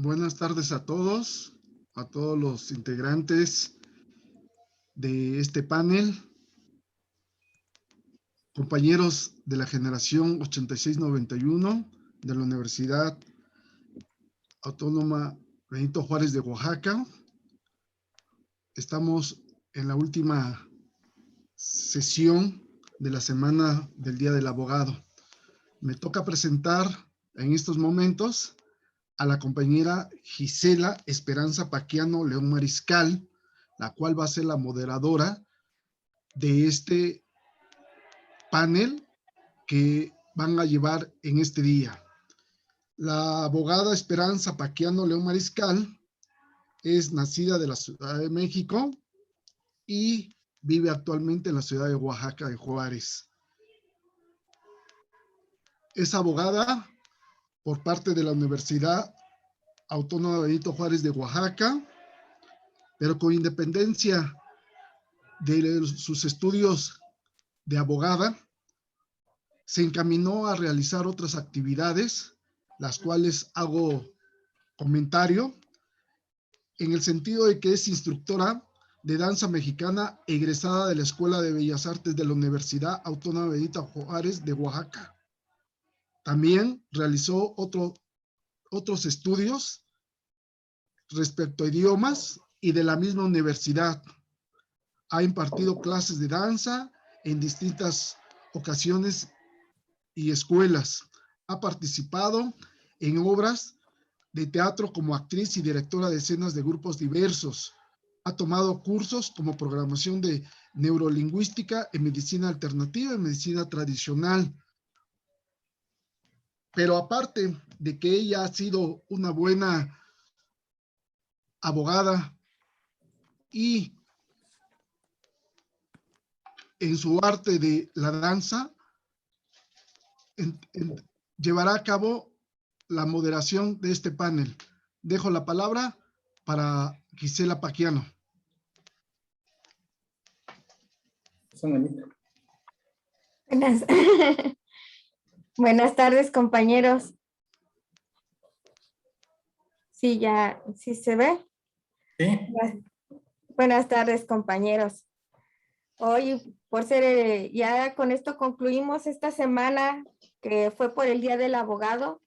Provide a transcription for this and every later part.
Buenas tardes a todos los integrantes de este panel, compañeros de la generación 8691 de la Universidad Autónoma Benito Juárez de Oaxaca. Estamos en la última sesión de la semana del Día del Abogado. Me toca presentar en estos momentos a la compañera Gisela Esperanza Paquiano León Mariscal, la cual va a ser la moderadora de este panel que van a llevar en este día. La abogada Esperanza Paquiano León Mariscal es nacida de la Ciudad de México y vive actualmente en la ciudad de Oaxaca de Juárez. Es abogada por parte de la Universidad Autónoma Benito Juárez de Oaxaca, pero con independencia de sus estudios de abogada, se encaminó a realizar otras actividades, las cuales hago comentario, en el sentido de que es instructora de danza mexicana egresada de la Escuela de Bellas Artes de la Universidad Autónoma Benito Juárez de Oaxaca. También realizó otros estudios respecto a idiomas y de la misma universidad. Ha impartido clases de danza en distintas ocasiones y escuelas. Ha participado en obras de teatro como actriz y directora de escenas de grupos diversos. Ha tomado cursos como programación de neurolingüística en medicina alternativa y medicina tradicional. Pero aparte de que ella ha sido una buena abogada y en su arte de la danza, llevará a cabo la moderación de este panel. Dejo la palabra para Gisela Paquiano. Buenas tardes, compañeros. Sí, ya, ¿sí se ve? Sí. Buenas tardes, compañeros. Hoy, por ser, ya con esto concluimos esta semana que fue por el Día del Abogado,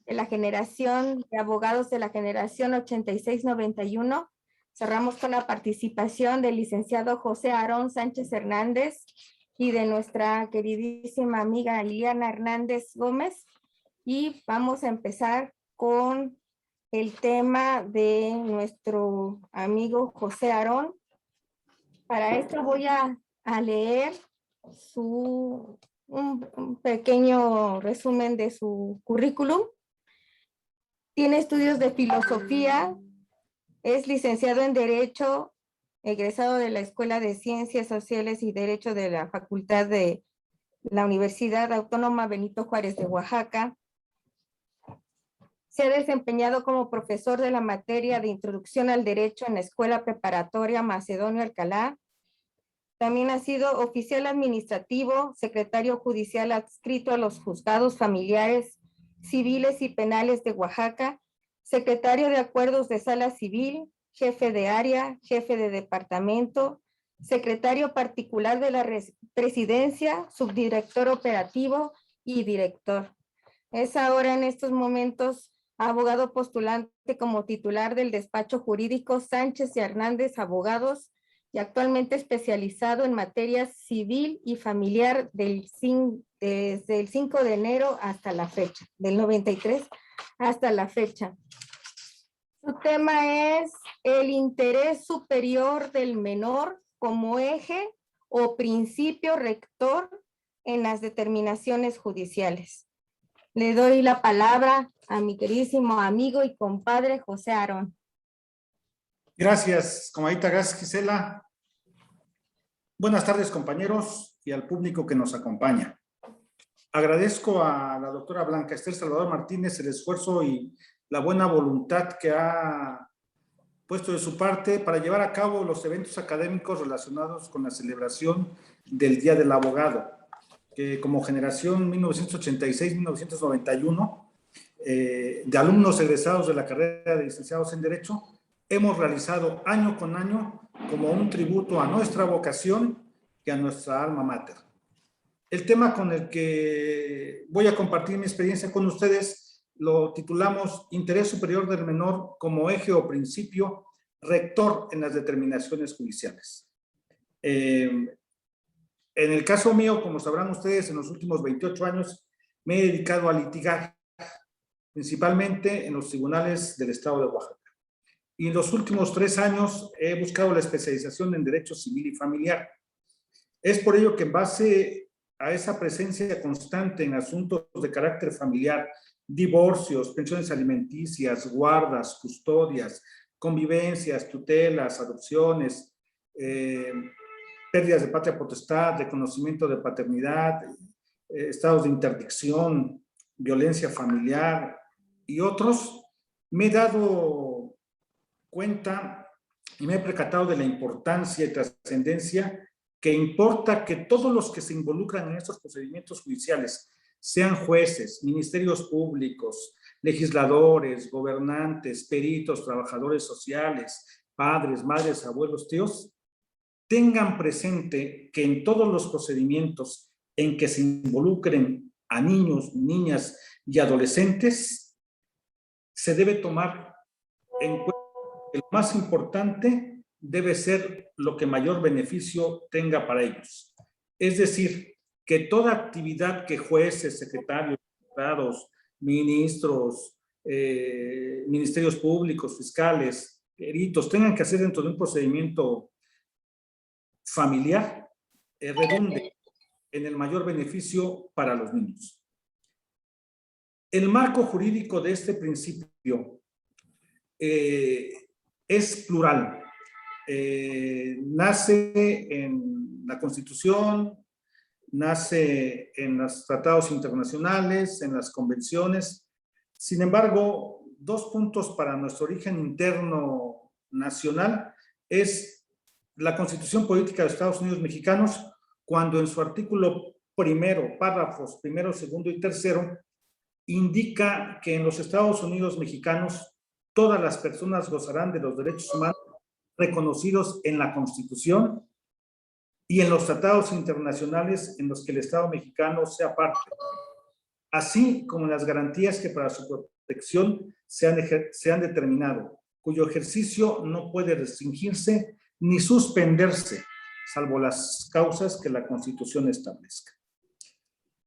de la generación de abogados de la generación 8691. Cerramos con la participación del licenciado José Aarón Sánchez Hernández y de nuestra queridísima amiga Liliana Hernández Gómez. Y vamos a empezar con el tema de nuestro amigo José Aarón. Para esto voy a leer un pequeño resumen de su currículum. Tiene estudios de filosofía, es licenciado en Derecho, egresado de la Escuela de Ciencias Sociales y Derecho de la Facultad de la Universidad Autónoma Benito Juárez de Oaxaca. Se ha desempeñado como profesor de la materia de Introducción al Derecho en la Escuela Preparatoria Macedonio Alcalá. También ha sido oficial administrativo, secretario judicial adscrito a los juzgados familiares, civiles y penales de Oaxaca, secretario de acuerdos de sala civil, jefe de área, jefe de departamento, secretario particular de la presidencia, subdirector operativo y director. Es ahora en estos momentos abogado postulante como titular del despacho jurídico Sánchez y Hernández Abogados y actualmente especializado en materias civil y familiar desde el 5 de enero hasta la fecha, del 93 hasta la fecha. Su tema es el interés superior del menor como eje o principio rector en las determinaciones judiciales. Le doy la palabra a mi queridísimo amigo y compadre José Aarón. Gracias, comadita, gracias, Gisela. Buenas tardes, compañeros, y al público que nos acompaña. Agradezco a la doctora Blanca Esther Salvador Martínez el esfuerzo y la buena voluntad que ha puesto de su parte para llevar a cabo los eventos académicos relacionados con la celebración del Día del Abogado, que como generación 1986-1991 de alumnos egresados de la carrera de licenciados en Derecho, hemos realizado año con año como un tributo a nuestra vocación y a nuestra alma mater. El tema con el que voy a compartir mi experiencia con ustedes lo titulamos Interés superior del menor como eje o principio rector en las determinaciones judiciales. En el caso mío, como sabrán ustedes, en los últimos 28 años me he dedicado a litigar, principalmente en los tribunales del estado de Oaxaca. Y en los últimos 3 años he buscado la especialización en Derecho Civil y Familiar. Es por ello que en base a esa presencia constante en asuntos de carácter familiar, divorcios, pensiones alimenticias, guardas, custodias, convivencias, tutelas, adopciones, pérdidas de patria potestad, reconocimiento de paternidad, estados de interdicción, violencia familiar y otros, me he dado cuenta y me he percatado de la importancia y trascendencia que importa que todos los que se involucran en estos procedimientos judiciales, sean jueces, ministerios públicos, legisladores, gobernantes, peritos, trabajadores sociales, padres, madres, abuelos, tíos, tengan presente que en todos los procedimientos en que se involucren a niños, niñas y adolescentes, se debe tomar en cuenta que lo más importante debe ser lo que mayor beneficio tenga para ellos. Es decir, que toda actividad que jueces, secretarios, diputados, ministros, ministerios públicos, fiscales, peritos, tengan que hacer dentro de un procedimiento familiar, redunde en el mayor beneficio para los niños. El marco jurídico de este principio es plural. Nace en la Constitución, nace en los tratados internacionales, en las convenciones. Sin embargo, 2 puntos para nuestro origen interno nacional es la Constitución Política de Estados Unidos Mexicanos, cuando en su artículo primero, párrafos primero, segundo y tercero, indica que en los Estados Unidos Mexicanos todas las personas gozarán de los derechos humanos reconocidos en la Constitución y en los tratados internacionales en los que el Estado mexicano sea parte, así como las garantías que para su protección se han determinado, cuyo ejercicio no puede restringirse ni suspenderse, salvo las causas que la Constitución establezca.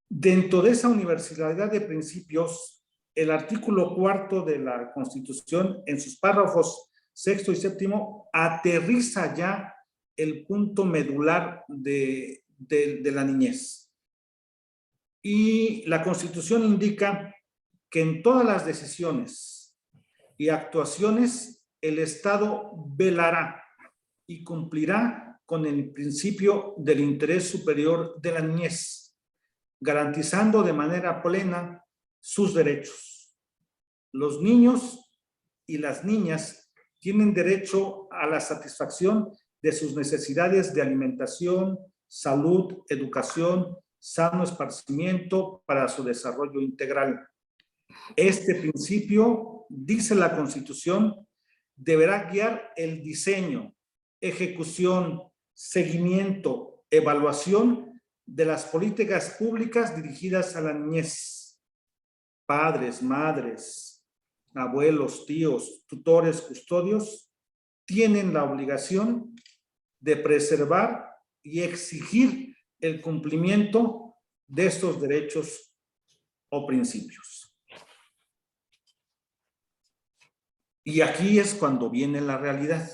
Dentro de esa universalidad de principios, el artículo 4 de la Constitución, en sus párrafos 6º y 7º, aterriza ya el punto medular de la niñez. Y la Constitución indica que en todas las decisiones y actuaciones el Estado velará y cumplirá con el principio del interés superior de la niñez, garantizando de manera plena sus derechos. Los niños y las niñas tienen derecho a la satisfacción de sus necesidades de alimentación, salud, educación, sano esparcimiento para su desarrollo integral. Este principio, dice la Constitución, deberá guiar el diseño, ejecución, seguimiento, evaluación de las políticas públicas dirigidas a la niñez. Padres, madres, abuelos, tíos, tutores, custodios, tienen la obligación de preservar y exigir el cumplimiento de estos derechos o principios. Y aquí es cuando viene la realidad.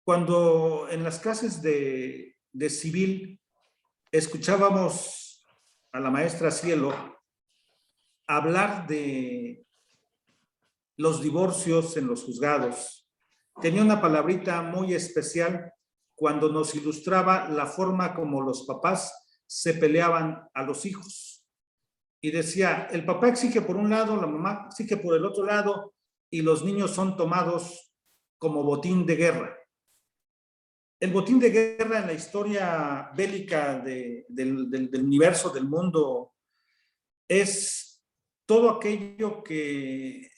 Cuando en las clases de civil escuchábamos a la maestra Cielo hablar de los divorcios en los juzgados, tenía una palabrita muy especial cuando nos ilustraba la forma como los papás se peleaban a los hijos. Y decía, el papá exige por un lado, la mamá exige por el otro lado, y los niños son tomados como botín de guerra. El botín de guerra en la historia bélica del universo, del mundo, es todo aquello que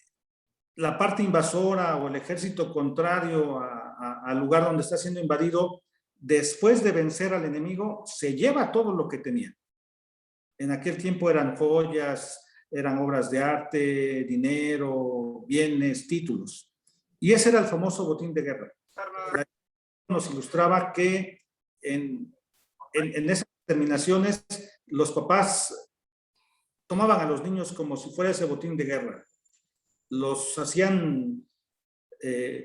la parte invasora o el ejército contrario al lugar donde está siendo invadido, después de vencer al enemigo, se lleva todo lo que tenía. En aquel tiempo eran joyas, eran obras de arte, dinero, bienes, títulos. Y ese era el famoso botín de guerra. Nos ilustraba que en esas terminaciones los papás tomaban a los niños como si fuera ese botín de guerra. Los hacían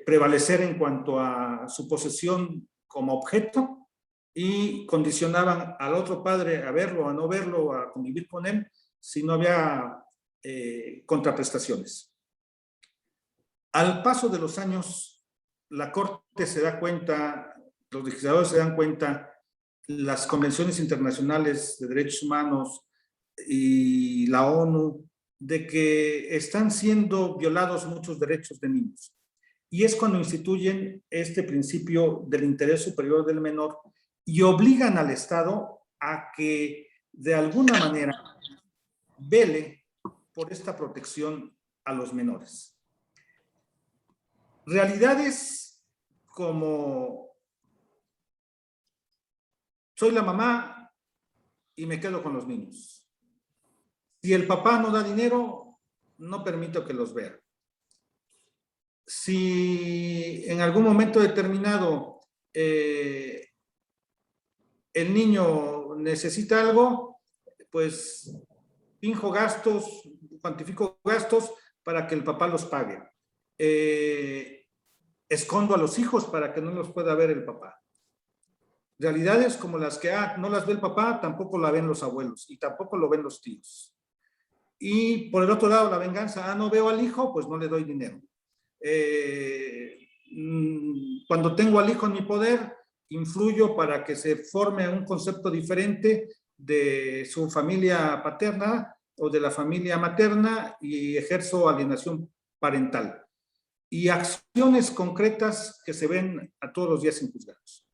prevalecer en cuanto a su posesión como objeto y condicionaban al otro padre a verlo, a no verlo, a convivir con él, si no había contraprestaciones. Al paso de los años, la Corte se da cuenta, los legisladores se dan cuenta, las convenciones internacionales de derechos humanos y la ONU, de que están siendo violados muchos derechos de niños. Y es cuando instituyen este principio del interés superior del menor y obligan al Estado a que de alguna manera vele por esta protección a los menores. Realidades como soy la mamá y me quedo con los niños. Si el papá no da dinero, no permito que los vea. Si en algún momento determinado el niño necesita algo, pues finjo gastos, cuantifico gastos para que el papá los pague. Escondo a los hijos para que no los pueda ver el papá. Realidades como las que no las ve el papá, tampoco la ven los abuelos y tampoco lo ven los tíos. Y por el otro lado, la venganza, no veo al hijo, pues no le doy dinero. Cuando tengo al hijo en mi poder, influyo para que se forme un concepto diferente de su familia paterna o de la familia materna y ejerzo alienación parental. Y acciones concretas que se ven a todos los días en juzgados.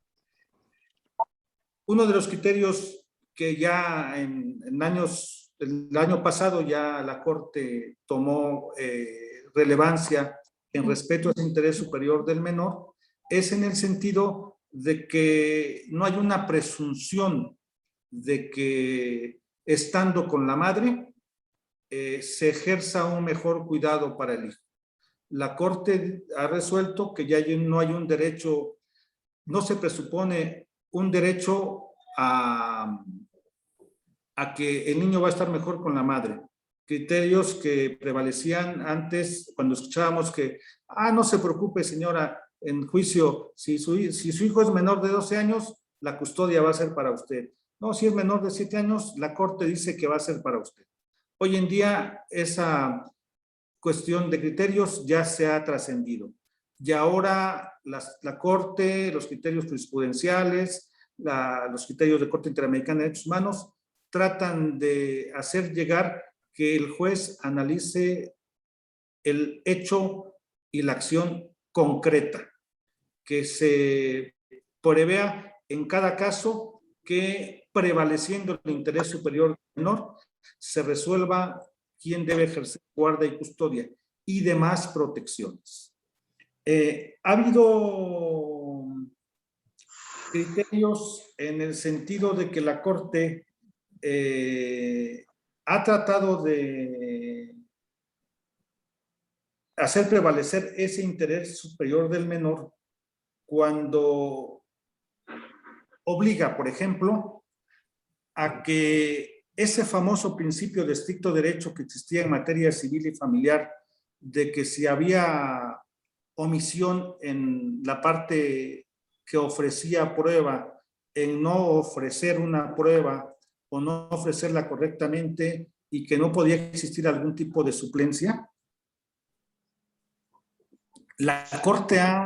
Uno de los criterios que ya el año pasado ya la Corte tomó relevancia en respeto a ese interés superior del menor, es en el sentido de que no hay una presunción de que estando con la madre se ejerza un mejor cuidado para el hijo. La Corte ha resuelto que ya no hay un derecho, no se presupone un derecho a que el niño va a estar mejor con la madre. Criterios que prevalecían antes cuando escuchábamos que, no se preocupe señora, en juicio, si su hijo es menor de 12 años, la custodia va a ser para usted. No, si es menor de 7 años, la Corte dice que va a ser para usted. Hoy en día esa cuestión de criterios ya se ha trascendido. Y ahora la Corte, los criterios jurisprudenciales, los criterios de Corte Interamericana de Derechos Humanos, tratan de hacer llegar que el juez analice el hecho y la acción concreta, que se prevea en cada caso que prevaleciendo el interés superior del menor, se resuelva quién debe ejercer guarda y custodia y demás protecciones. Ha habido criterios en el sentido de que la Corte ha tratado de hacer prevalecer ese interés superior del menor cuando obliga, por ejemplo, a que ese famoso principio de estricto derecho que existía en materia civil y familiar, de que si había omisión en la parte que ofrecía prueba, en no ofrecer una prueba o no ofrecerla correctamente y que no podía existir algún tipo de suplencia, la Corte ha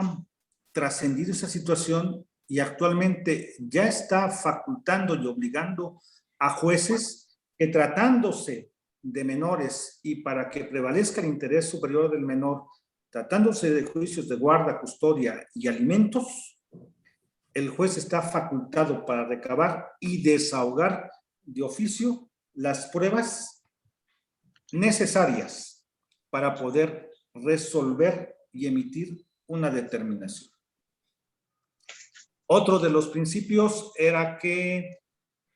trascendido esa situación y actualmente ya está facultando y obligando a jueces que tratándose de menores y para que prevalezca el interés superior del menor, tratándose de juicios de guarda, custodia y alimentos, el juez está facultado para recabar y desahogar de oficio las pruebas necesarias para poder resolver y emitir una determinación. Otro de los principios era que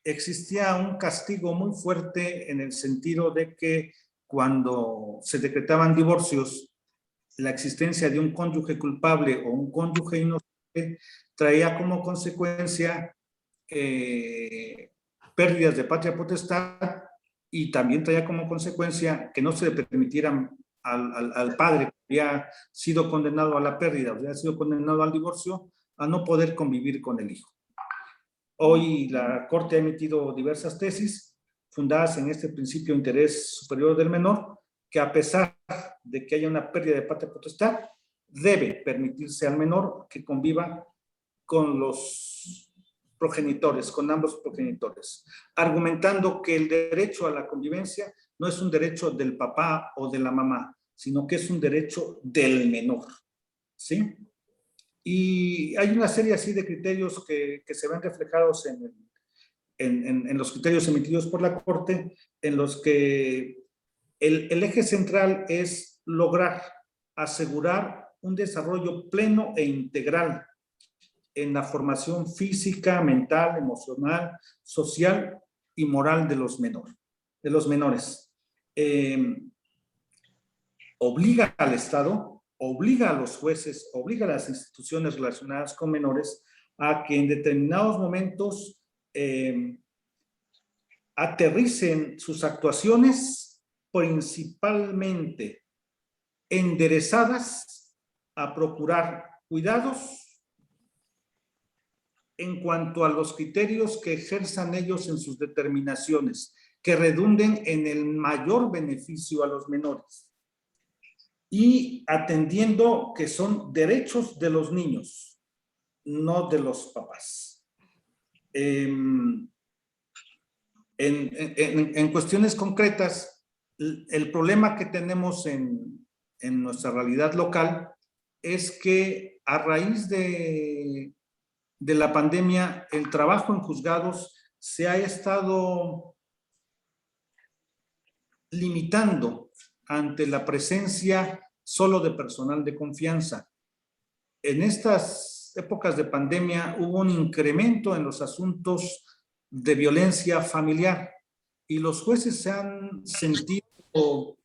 existía un castigo muy fuerte en el sentido de que cuando se decretaban divorcios, la existencia de un cónyuge culpable o un cónyuge inocente traía como consecuencia pérdidas de patria potestad y también traía como consecuencia que no se le permitieran al padre que había sido condenado a la pérdida o había sido condenado al divorcio a no poder convivir con el hijo. Hoy la Corte ha emitido diversas tesis fundadas en este principio de interés superior del menor, que a pesar de que haya una pérdida de patria potestad, debe permitirse al menor que conviva con los progenitores, con ambos progenitores, argumentando que el derecho a la convivencia no es un derecho del papá o de la mamá, sino que es un derecho del menor, ¿sí? Y hay una serie así de criterios que se ven reflejados en los criterios emitidos por la Corte, en los que el eje central es lograr asegurar un desarrollo pleno e integral en la formación física, mental, emocional, social y moral de los menores. Obliga al Estado, obliga a los jueces, obliga a las instituciones relacionadas con menores a que en determinados momentos aterricen sus actuaciones principalmente enderezadas a procurar cuidados en cuanto a los criterios que ejerzan ellos en sus determinaciones, que redunden en el mayor beneficio a los menores y atendiendo que son derechos de los niños, no de los papás. En cuestiones concretas, el problema que tenemos en nuestra realidad local es que a raíz de la pandemia, el trabajo en juzgados se ha estado limitando ante la presencia solo de personal de confianza. En estas épocas de pandemia hubo un incremento en los asuntos de violencia familiar y los jueces se han sentido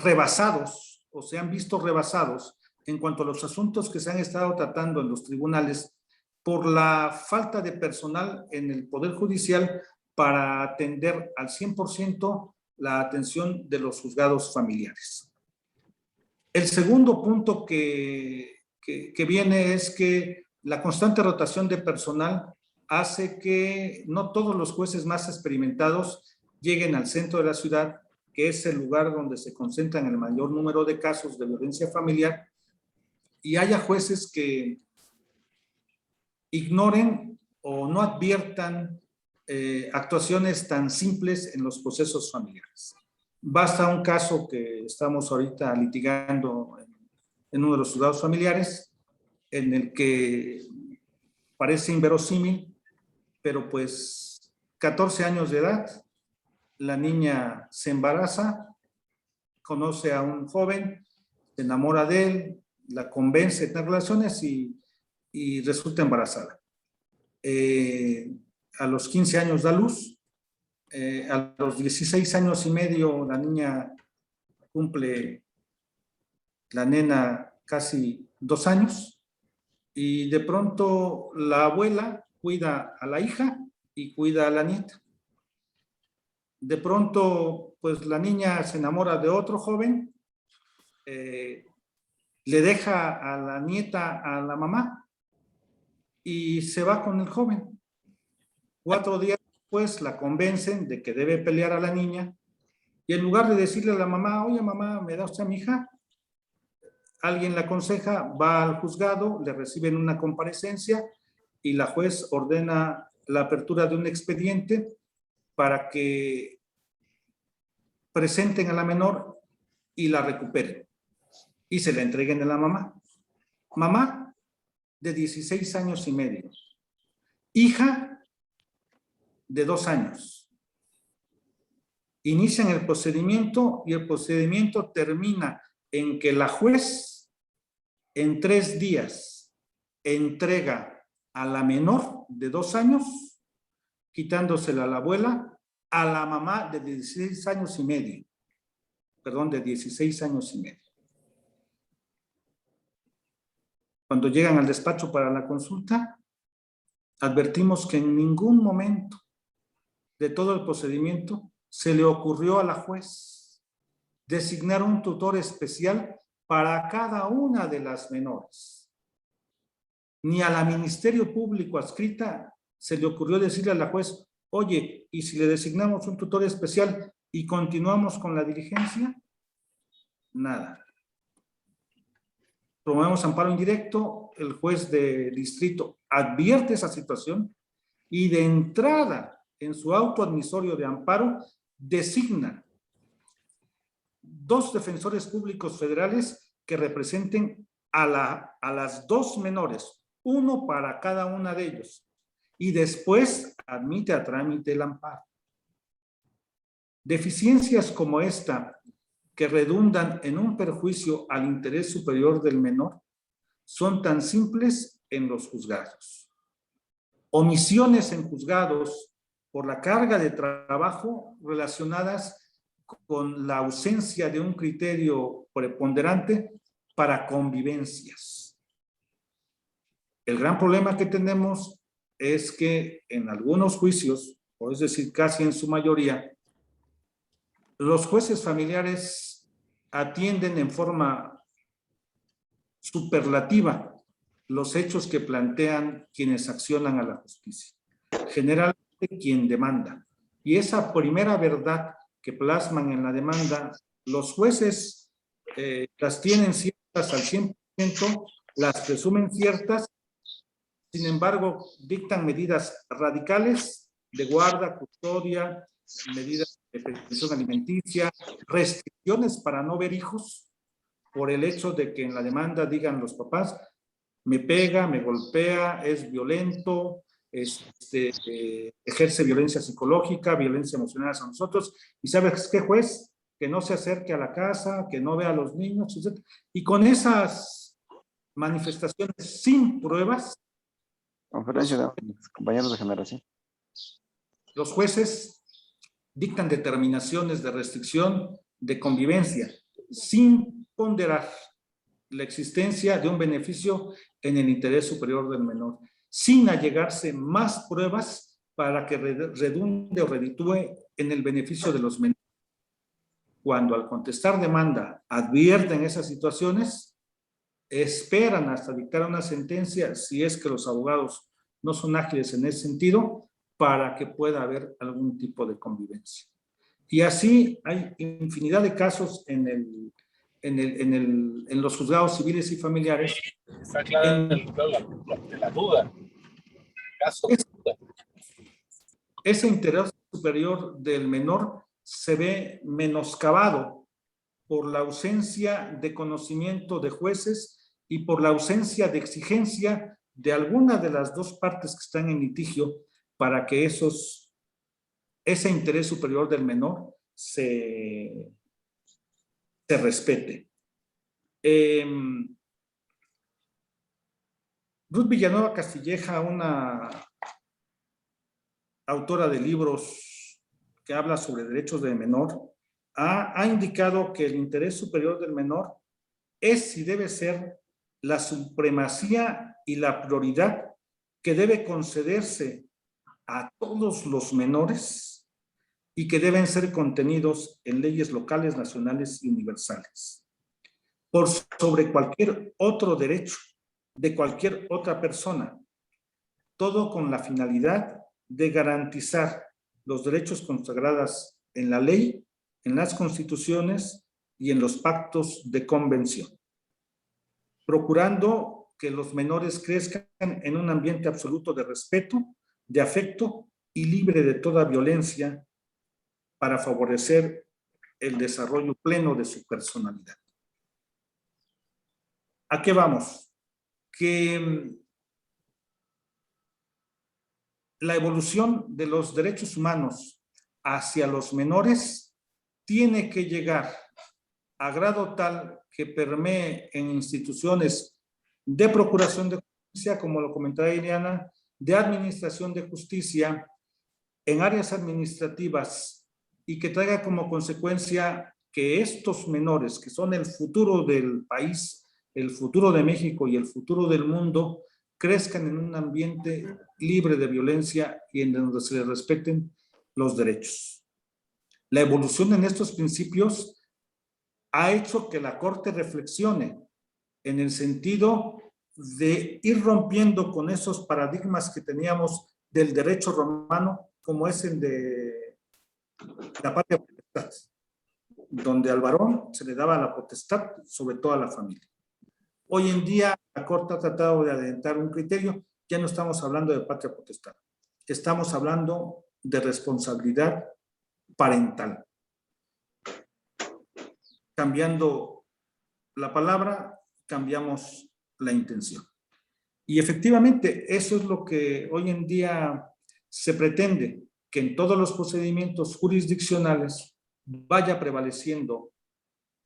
rebasados o se han visto rebasados en cuanto a los asuntos que se han estado tratando en los tribunales por la falta de personal en el Poder Judicial para atender al 100% la atención de los juzgados familiares. El segundo punto que viene es que la constante rotación de personal hace que no todos los jueces más experimentados lleguen al centro de la ciudad, que es el lugar donde se concentran el mayor número de casos de violencia familiar, y haya jueces que ignoren o no adviertan actuaciones tan simples en los procesos familiares. Basta un caso que estamos ahorita litigando en uno de los juzgados familiares, en el que parece inverosímil, pero pues 14 años de edad, la niña se embaraza, conoce a un joven, se enamora de él, la convence de tener relaciones y resulta embarazada. A los 15 años da luz, a los 16 años y medio la niña cumple, la nena, casi 2 años, y de pronto la abuela cuida a la hija y cuida a la nieta. De pronto, pues la niña se enamora de otro joven, le deja a la nieta a la mamá y se va con el joven. 4 días después la convencen de que debe pelear a la niña y en lugar de decirle a la mamá, oye mamá, ¿me da usted a mi hija? Alguien la aconseja, va al juzgado, le reciben una comparecencia y la juez ordena la apertura de un expediente para que presenten a la menor y la recuperen y se la entreguen a la mamá. Mamá de 16 años y medio, hija de 2 años. inician el procedimiento y el procedimiento termina en que la juez en 3 días entrega a la menor de 2 años, quitándosela a la abuela, a la mamá de 16 años y medio. Perdón, de 16 años y medio. Cuando llegan al despacho para la consulta, advertimos que en ningún momento de todo el procedimiento se le ocurrió a la juez designar un tutor especial para cada una de las menores. Ni a la Ministerio Público adscrita se le ocurrió decirle a la juez, oye, ¿y si le designamos un tutor especial y continuamos con la diligencia? Nada. Promovemos amparo indirecto, el juez de distrito advierte esa situación y de entrada en su auto admisorio de amparo designa 2 defensores públicos federales que representen a las 2 menores, uno para cada una de ellos, y después admite a trámite el amparo. Deficiencias como esta, que redundan en un perjuicio al interés superior del menor, son tan simples en los juzgados. Omisiones en juzgados por la carga de trabajo relacionadas con la ausencia de un criterio preponderante para convivencias. El gran problema que tenemos es que en algunos juicios, o es decir, casi en su mayoría, los jueces familiares atienden en forma superlativa los hechos que plantean quienes accionan a la justicia, generalmente quien demanda. Y esa primera verdad que plasman en la demanda, los jueces las tienen ciertas al 100%, las presumen ciertas, sin embargo, dictan medidas radicales de guarda, custodia, medidas de pensión alimenticia, restricciones para no ver hijos, por el hecho de que en la demanda digan los papás, me pega, me golpea, es violento, ejerce violencia psicológica, violencia emocional a nosotros, y ¿sabes qué, juez? Que no se acerque a la casa, que no vea a los niños, etc. Y con esas manifestaciones sin pruebas, Conferencia de compañeros de generación. los jueces dictan determinaciones de restricción de convivencia sin ponderar la existencia de un beneficio en el interés superior del menor, sin allegarse más pruebas para que redunde o reditúe en el beneficio de los menores. Cuando al contestar demanda advierten esas situaciones, esperan hasta dictar una sentencia, si es que los abogados no son ágiles en ese sentido, para que pueda haber algún tipo de convivencia. Y así hay infinidad de casos en los juzgados civiles y familiares. Está clara la duda. Caso de duda. Ese interés superior del menor se ve menoscabado por la ausencia de conocimiento de jueces y por la ausencia de exigencia de alguna de las 2 partes que están en litigio para que ese interés superior del menor se respete. Ruth Villanueva Castilleja, una autora de libros que habla sobre derechos del menor, ha indicado que el interés superior del menor es y debe ser la supremacía y la prioridad que debe concederse a todos los menores y que deben ser contenidos en leyes locales, nacionales y universales, por sobre cualquier otro derecho de cualquier otra persona, todo con la finalidad de garantizar los derechos consagrados en la ley, en las constituciones y en los pactos de convención, procurando que los menores crezcan en un ambiente absoluto de respeto, de afecto y libre de toda violencia para favorecer el desarrollo pleno de su personalidad. ¿A qué vamos? Que la evolución de los derechos humanos hacia los menores tiene que llegar a grado tal que permee en instituciones de procuración de justicia, como lo comentaba Ileana, de administración de justicia, en áreas administrativas, y que traiga como consecuencia que estos menores, que son el futuro del país, el futuro de México y el futuro del mundo, crezcan en un ambiente libre de violencia y en donde se les respeten los derechos. La evolución en estos principios ha hecho que la Corte reflexione en el sentido de ir rompiendo con esos paradigmas que teníamos del derecho romano, como es el de la patria potestad, donde al varón se le daba la potestad sobre toda la familia. Hoy en día la Corte ha tratado de adelantar un criterio, ya no estamos hablando de patria potestad, estamos hablando de responsabilidad parental. Cambiando la palabra, cambiamos la intención. Y efectivamente, eso es lo que hoy en día se pretende, que en todos los procedimientos jurisdiccionales vaya prevaleciendo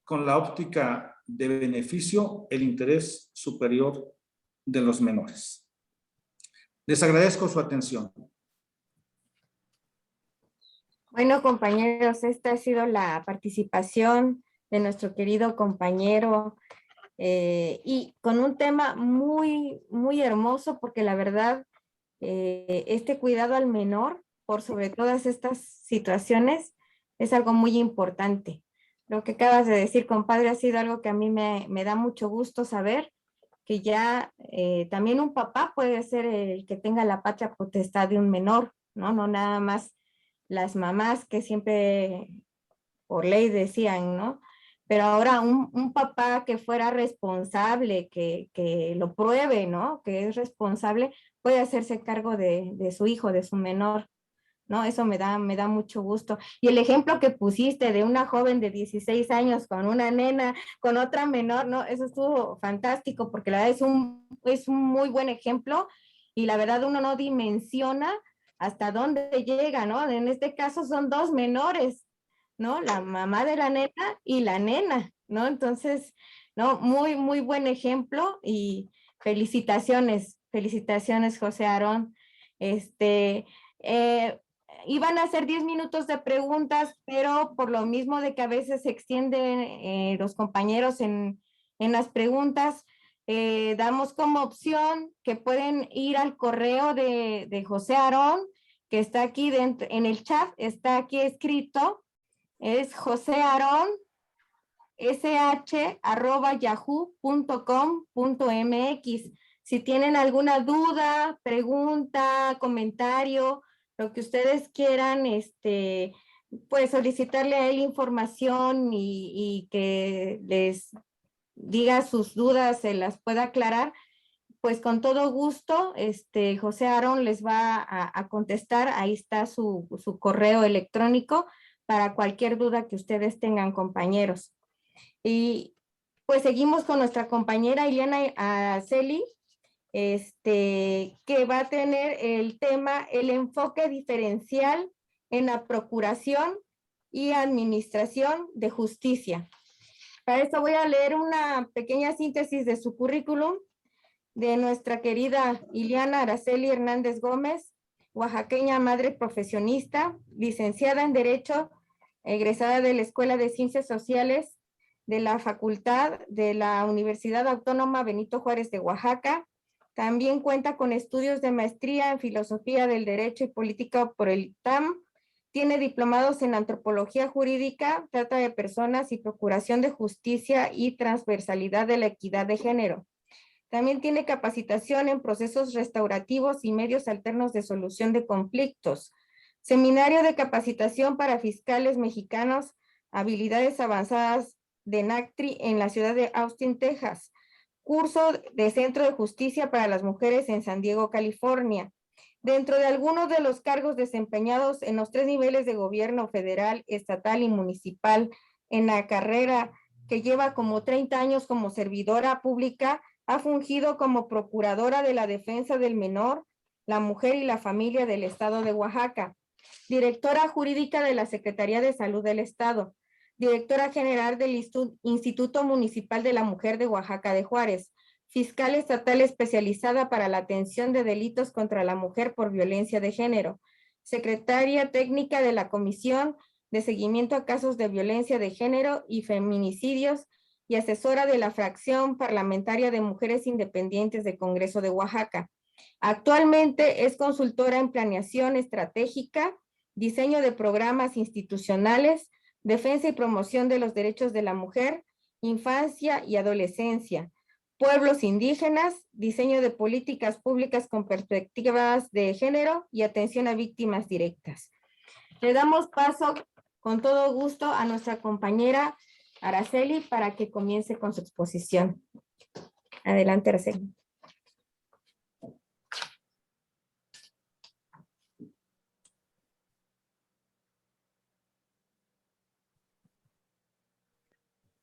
con la óptica de beneficio el interés superior de los menores. Les agradezco su atención. Bueno, compañeros, esta ha sido la participación de nuestro querido compañero y con un tema muy, muy hermoso, porque la verdad, este cuidado al menor, por sobre todas estas situaciones, es algo muy importante. Lo que acabas de decir, compadre, ha sido algo que a mí me da mucho gusto saber, que ya también un papá puede ser el que tenga la patria potestad de un menor, ¿no? No nada más las mamás que siempre por ley decían, ¿no? Pero ahora un papá que fuera responsable, que lo pruebe, ¿no? Que es responsable, puede hacerse cargo de su hijo, de su menor, ¿no? Eso me da mucho gusto. Y el ejemplo que pusiste de una joven de 16 años con una nena, con otra menor, ¿no? Eso estuvo fantástico, porque la verdad es un muy buen ejemplo, y la verdad uno no dimensiona hasta dónde llega, ¿no? En este caso son dos menores, ¿no? La mamá de la nena y la nena, ¿no? Entonces, ¿no? Muy, muy buen ejemplo, y felicitaciones, José Aarón. Iban a ser 10 minutos de preguntas, pero por lo mismo de que a veces se extienden los compañeros en las preguntas, damos como opción que pueden ir al correo de José Aarón, que está aquí dentro, en el chat, está aquí escrito, es joseaaron@yahoo.com.mx. Si tienen alguna duda, pregunta, comentario, lo que ustedes quieran, pues solicitarle a él información y que les diga sus dudas, se las pueda aclarar, pues con todo gusto, José Aarón les va a contestar. Ahí está su correo electrónico para cualquier duda que ustedes tengan, compañeros. Y pues seguimos con nuestra compañera Ileana Araceli, que va a tener el tema, el enfoque diferencial en la procuración y administración de justicia. Para esto voy a leer una pequeña síntesis de su currículum de nuestra querida Ileana Araceli Hernández Gómez, oaxaqueña, madre profesionista, licenciada en Derecho, egresada de la Escuela de Ciencias Sociales de la Facultad de la Universidad Autónoma Benito Juárez de Oaxaca. También cuenta con estudios de maestría en Filosofía del Derecho y Política por el ITAM. Tiene diplomados en Antropología Jurídica, Trata de Personas y Procuración de Justicia y Transversalidad de la Equidad de Género. También tiene capacitación en procesos restaurativos y medios alternos de solución de conflictos. Seminario de capacitación para fiscales mexicanos, habilidades avanzadas de NACTRI en la ciudad de Austin, Texas. Curso de Centro de Justicia para las Mujeres en San Diego, California. Dentro de algunos de los cargos desempeñados en los 3 niveles de gobierno federal, estatal y municipal en la carrera que lleva como 30 años como servidora pública, ha fungido como procuradora de la defensa del menor, la mujer y la familia del estado de Oaxaca, directora jurídica de la Secretaría de Salud del Estado, directora general del Instituto Municipal de la Mujer de Oaxaca de Juárez, fiscal estatal especializada para la atención de delitos contra la mujer por violencia de género, secretaria técnica de la Comisión de Seguimiento a Casos de Violencia de Género y Feminicidios y asesora de la Fracción Parlamentaria de Mujeres Independientes del Congreso de Oaxaca. Actualmente es consultora en planeación estratégica, diseño de programas institucionales, defensa y promoción de los derechos de la mujer, infancia y adolescencia, pueblos indígenas, diseño de políticas públicas con perspectivas de género y atención a víctimas directas. Le damos paso con todo gusto a nuestra compañera Araceli para que comience con su exposición. Adelante, Araceli.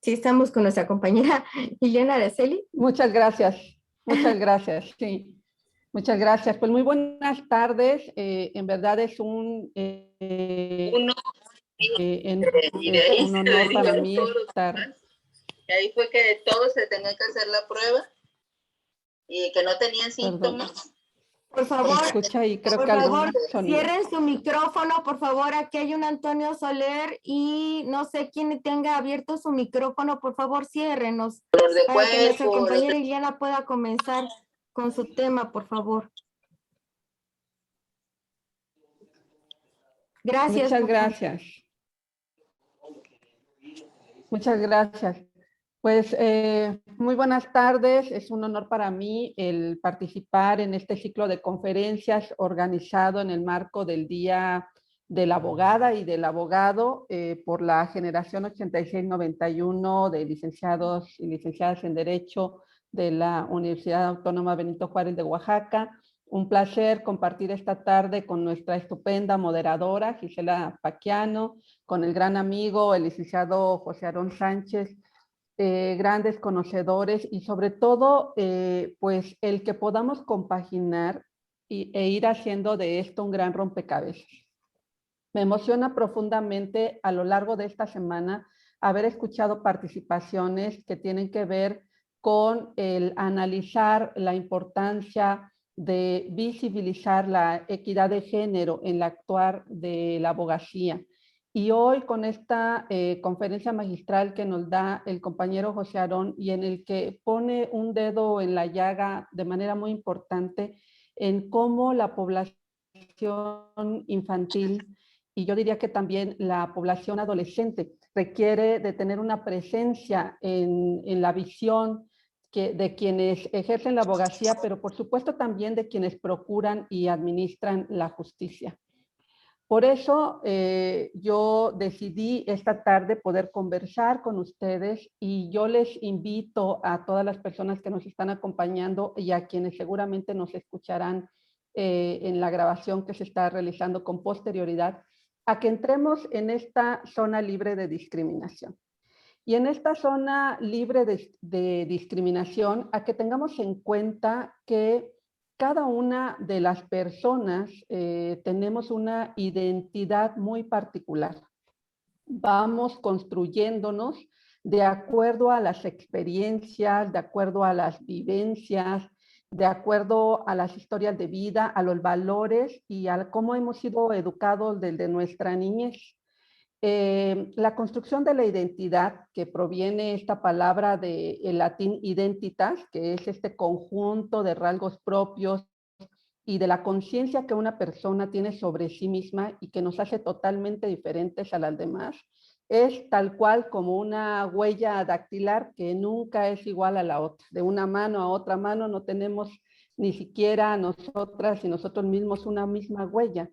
Sí, estamos con nuestra compañera Liliana Araceli. Muchas gracias, sí. Muchas gracias. Pues muy buenas tardes. En verdad es un honor para mí estar. Y ahí fue que todos se tenían que hacer la prueba y que no tenían síntomas. Perdón. Por favor, escucha y creo por que favor, sonido. cierren su micrófono, por favor. Aquí hay un Antonio Soler y no sé quién tenga abierto su micrófono, por favor, ciérrenos para que nuestra compañera Liliana pueda comenzar con su tema, por favor. Gracias. Muchas gracias. Muchas gracias. Pues muy buenas tardes. Es un honor para mí el participar en este ciclo de conferencias organizado en el marco del Día de la Abogada y del Abogado por la generación 8691 de licenciados y licenciadas en Derecho de la Universidad Autónoma Benito Juárez de Oaxaca. Un placer compartir esta tarde con nuestra estupenda moderadora Gisela Paquiano, con el gran amigo, el licenciado José Aarón Sánchez, grandes conocedores y sobre todo pues el que podamos compaginar e ir haciendo de esto un gran rompecabezas. Me emociona profundamente a lo largo de esta semana haber escuchado participaciones que tienen que ver con el analizar la importancia de visibilizar la equidad de género en el actuar de la abogacía. Y hoy con esta conferencia magistral que nos da el compañero José Aarón y en el que pone un dedo en la llaga de manera muy importante en cómo la población infantil y yo diría que también la población adolescente requiere de tener una presencia en la visión de quienes ejercen la abogacía, pero por supuesto también de quienes procuran y administran la justicia. Por eso yo decidí esta tarde poder conversar con ustedes y yo les invito a todas las personas que nos están acompañando y a quienes seguramente nos escucharán en la grabación que se está realizando con posterioridad, a que entremos en esta zona libre de discriminación. Y en esta zona libre de discriminación, a que tengamos en cuenta que cada una de las personas tenemos una identidad muy particular. Vamos construyéndonos de acuerdo a las experiencias, de acuerdo a las vivencias, de acuerdo a las historias de vida, a los valores y a cómo hemos sido educados desde nuestra niñez. La construcción de la identidad, que proviene esta palabra del latín identitas, que es este conjunto de rasgos propios y de la conciencia que una persona tiene sobre sí misma y que nos hace totalmente diferentes a las demás, es tal cual como una huella dactilar que nunca es igual a la otra. De una mano a otra mano no tenemos ni siquiera nosotras y nosotros mismos una misma huella.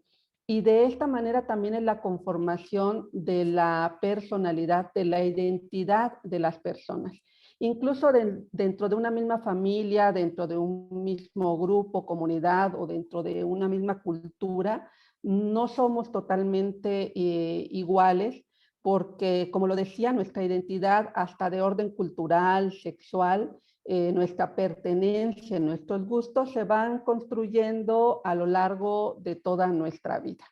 Y de esta manera también es la conformación de la personalidad, de la identidad de las personas. Incluso dentro de una misma familia, dentro de un mismo grupo, comunidad o dentro de una misma cultura, no somos totalmente iguales porque, como lo decía, nuestra identidad hasta de orden cultural, sexual, nuestra pertenencia, nuestros gustos se van construyendo a lo largo de toda nuestra vida.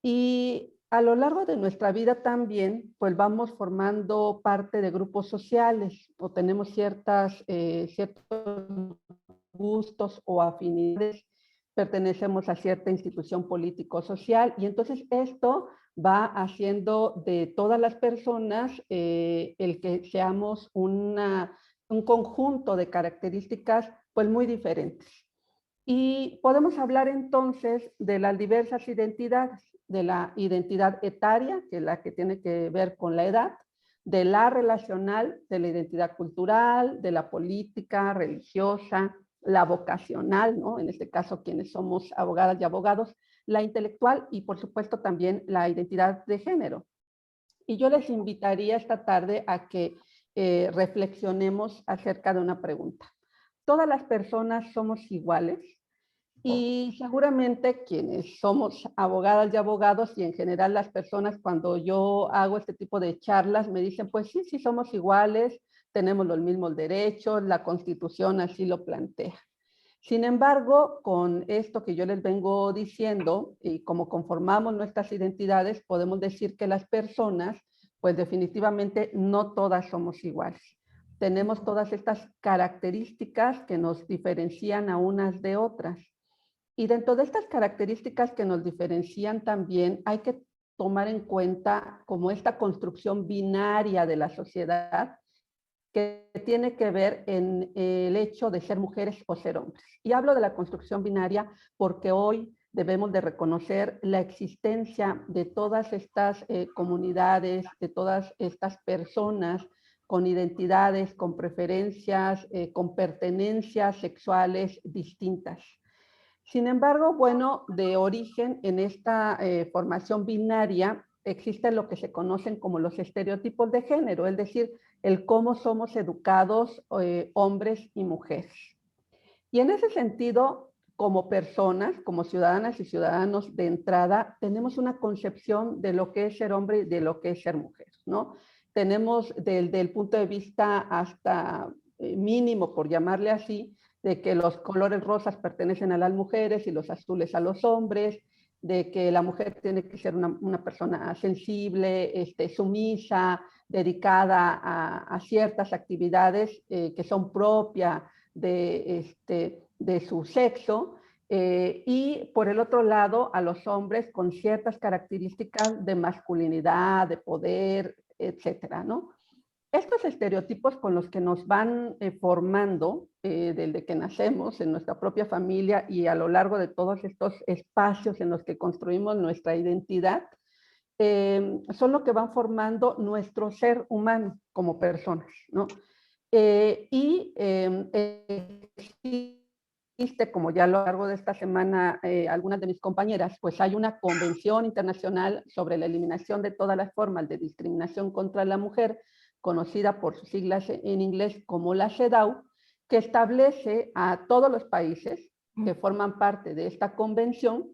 Y a lo largo de nuestra vida también, pues vamos formando parte de grupos sociales o tenemos ciertos gustos o afinidades, pertenecemos a cierta institución político-social y entonces esto va haciendo de todas las personas el que seamos un conjunto de características pues muy diferentes. Y podemos hablar entonces de las diversas identidades, de la identidad etaria, que es la que tiene que ver con la edad, de la relacional, de la identidad cultural, de la política, religiosa, la vocacional, ¿no? En este caso quienes somos abogadas y abogados, la intelectual y por supuesto también la identidad de género. Y yo les invitaría esta tarde a que reflexionemos acerca de una pregunta. ¿Todas las personas somos iguales? Y seguramente quienes somos abogadas y abogados y en general las personas cuando yo hago este tipo de charlas me dicen, pues sí, sí somos iguales, tenemos los mismos derechos, la Constitución así lo plantea. Sin embargo, con esto que yo les vengo diciendo y como conformamos nuestras identidades, podemos decir que las personas, pues definitivamente no todas somos iguales. Tenemos todas estas características que nos diferencian a unas de otras. Y dentro de estas características que nos diferencian también hay que tomar en cuenta como esta construcción binaria de la sociedad que tiene que ver en el hecho de ser mujeres o ser hombres. Y hablo de la construcción binaria porque hoy debemos de reconocer la existencia de todas estas comunidades, de todas estas personas con identidades, con preferencias, con pertenencias sexuales distintas. Sin embargo, bueno, de origen en esta formación binaria existen lo que se conocen como los estereotipos de género, es decir, el cómo somos educados hombres y mujeres. Y en ese sentido, como personas, como ciudadanas y ciudadanos de entrada, tenemos una concepción de lo que es ser hombre y de lo que es ser mujer, ¿no? Tenemos desde el punto de vista hasta mínimo, por llamarle así, de que los colores rosas pertenecen a las mujeres y los azules a los hombres, de que la mujer tiene que ser una persona sensible, sumisa, dedicada a ciertas actividades que son propias de su sexo, y por el otro lado a los hombres con ciertas características de masculinidad, de poder, etcétera, ¿no? Estos estereotipos con los que nos van formando desde que nacemos en nuestra propia familia y a lo largo de todos estos espacios en los que construimos nuestra identidad, son lo que van formando nuestro ser humano como personas, ¿no? Existe, como ya a lo largo de esta semana algunas de mis compañeras, pues hay una convención internacional sobre la eliminación de todas las formas de discriminación contra la mujer, conocida por sus siglas en inglés como la CEDAW, que establece a todos los países que forman parte de esta convención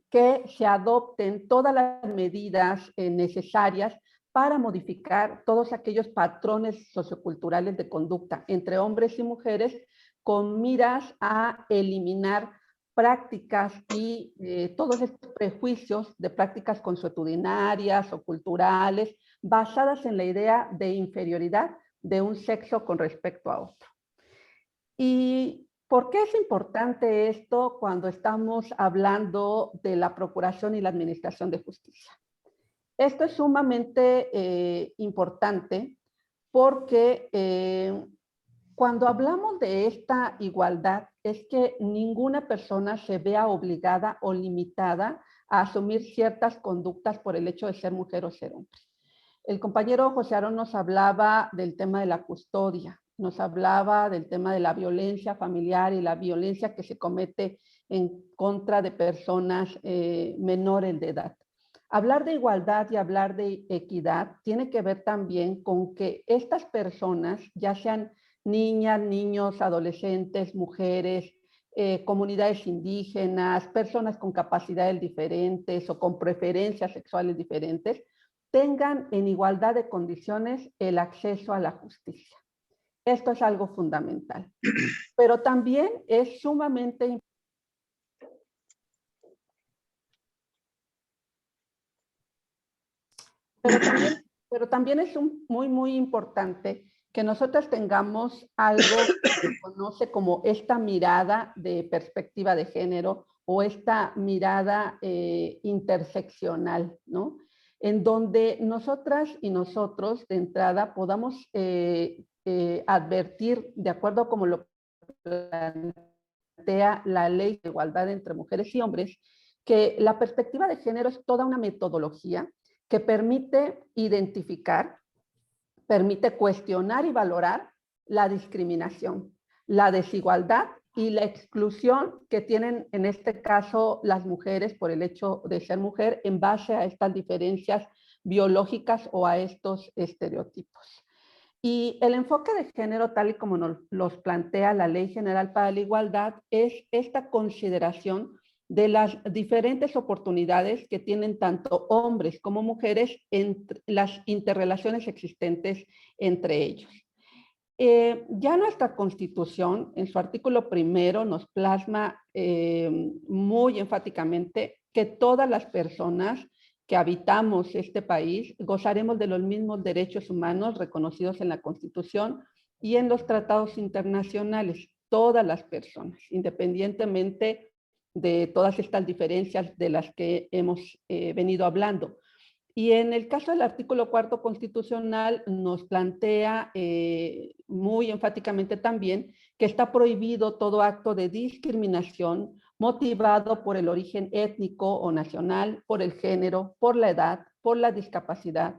que se adopten todas las medidas necesarias para modificar todos aquellos patrones socioculturales de conducta entre hombres y mujeres con miras a eliminar prácticas y todos estos prejuicios de prácticas consuetudinarias o culturales basadas en la idea de inferioridad de un sexo con respecto a otro. ¿Y por qué es importante esto cuando estamos hablando de la procuración y la administración de justicia? Esto es sumamente importante porque cuando hablamos de esta igualdad es que ninguna persona se vea obligada o limitada a asumir ciertas conductas por el hecho de ser mujer o ser hombre. El compañero José Aarón nos hablaba del tema de la custodia, nos hablaba del tema de la violencia familiar y la violencia que se comete en contra de personas menores de edad. Hablar de igualdad y hablar de equidad tiene que ver también con que estas personas, ya sean niñas, niños, adolescentes, mujeres, comunidades indígenas, personas con capacidades diferentes o con preferencias sexuales diferentes, tengan en igualdad de condiciones el acceso a la justicia. Esto es algo fundamental. Pero también es sumamente importante Pero también es muy importante que nosotros tengamos algo que se conoce como esta mirada de perspectiva de género o esta mirada interseccional, ¿no? En donde nosotras y nosotros de entrada podamos advertir, de acuerdo a como lo plantea la Ley de Igualdad entre Mujeres y Hombres, que la perspectiva de género es toda una metodología que permite identificar, permite cuestionar y valorar la discriminación, la desigualdad y la exclusión que tienen en este caso las mujeres por el hecho de ser mujer en base a estas diferencias biológicas o a estos estereotipos. Y el enfoque de género, tal y como nos los plantea la Ley General para la Igualdad, es esta consideración de las diferentes oportunidades que tienen tanto hombres como mujeres en las interrelaciones existentes entre ellos. Ya nuestra Constitución, en su artículo 1, nos plasma muy enfáticamente que todas las personas que habitamos este país gozaremos de los mismos derechos humanos reconocidos en la Constitución y en los tratados internacionales, todas las personas, independientemente de todas estas diferencias de las que hemos venido hablando. Y en el caso del artículo 4 constitucional nos plantea muy enfáticamente también que está prohibido todo acto de discriminación motivado por el origen étnico o nacional, por el género, por la edad, por la discapacidad,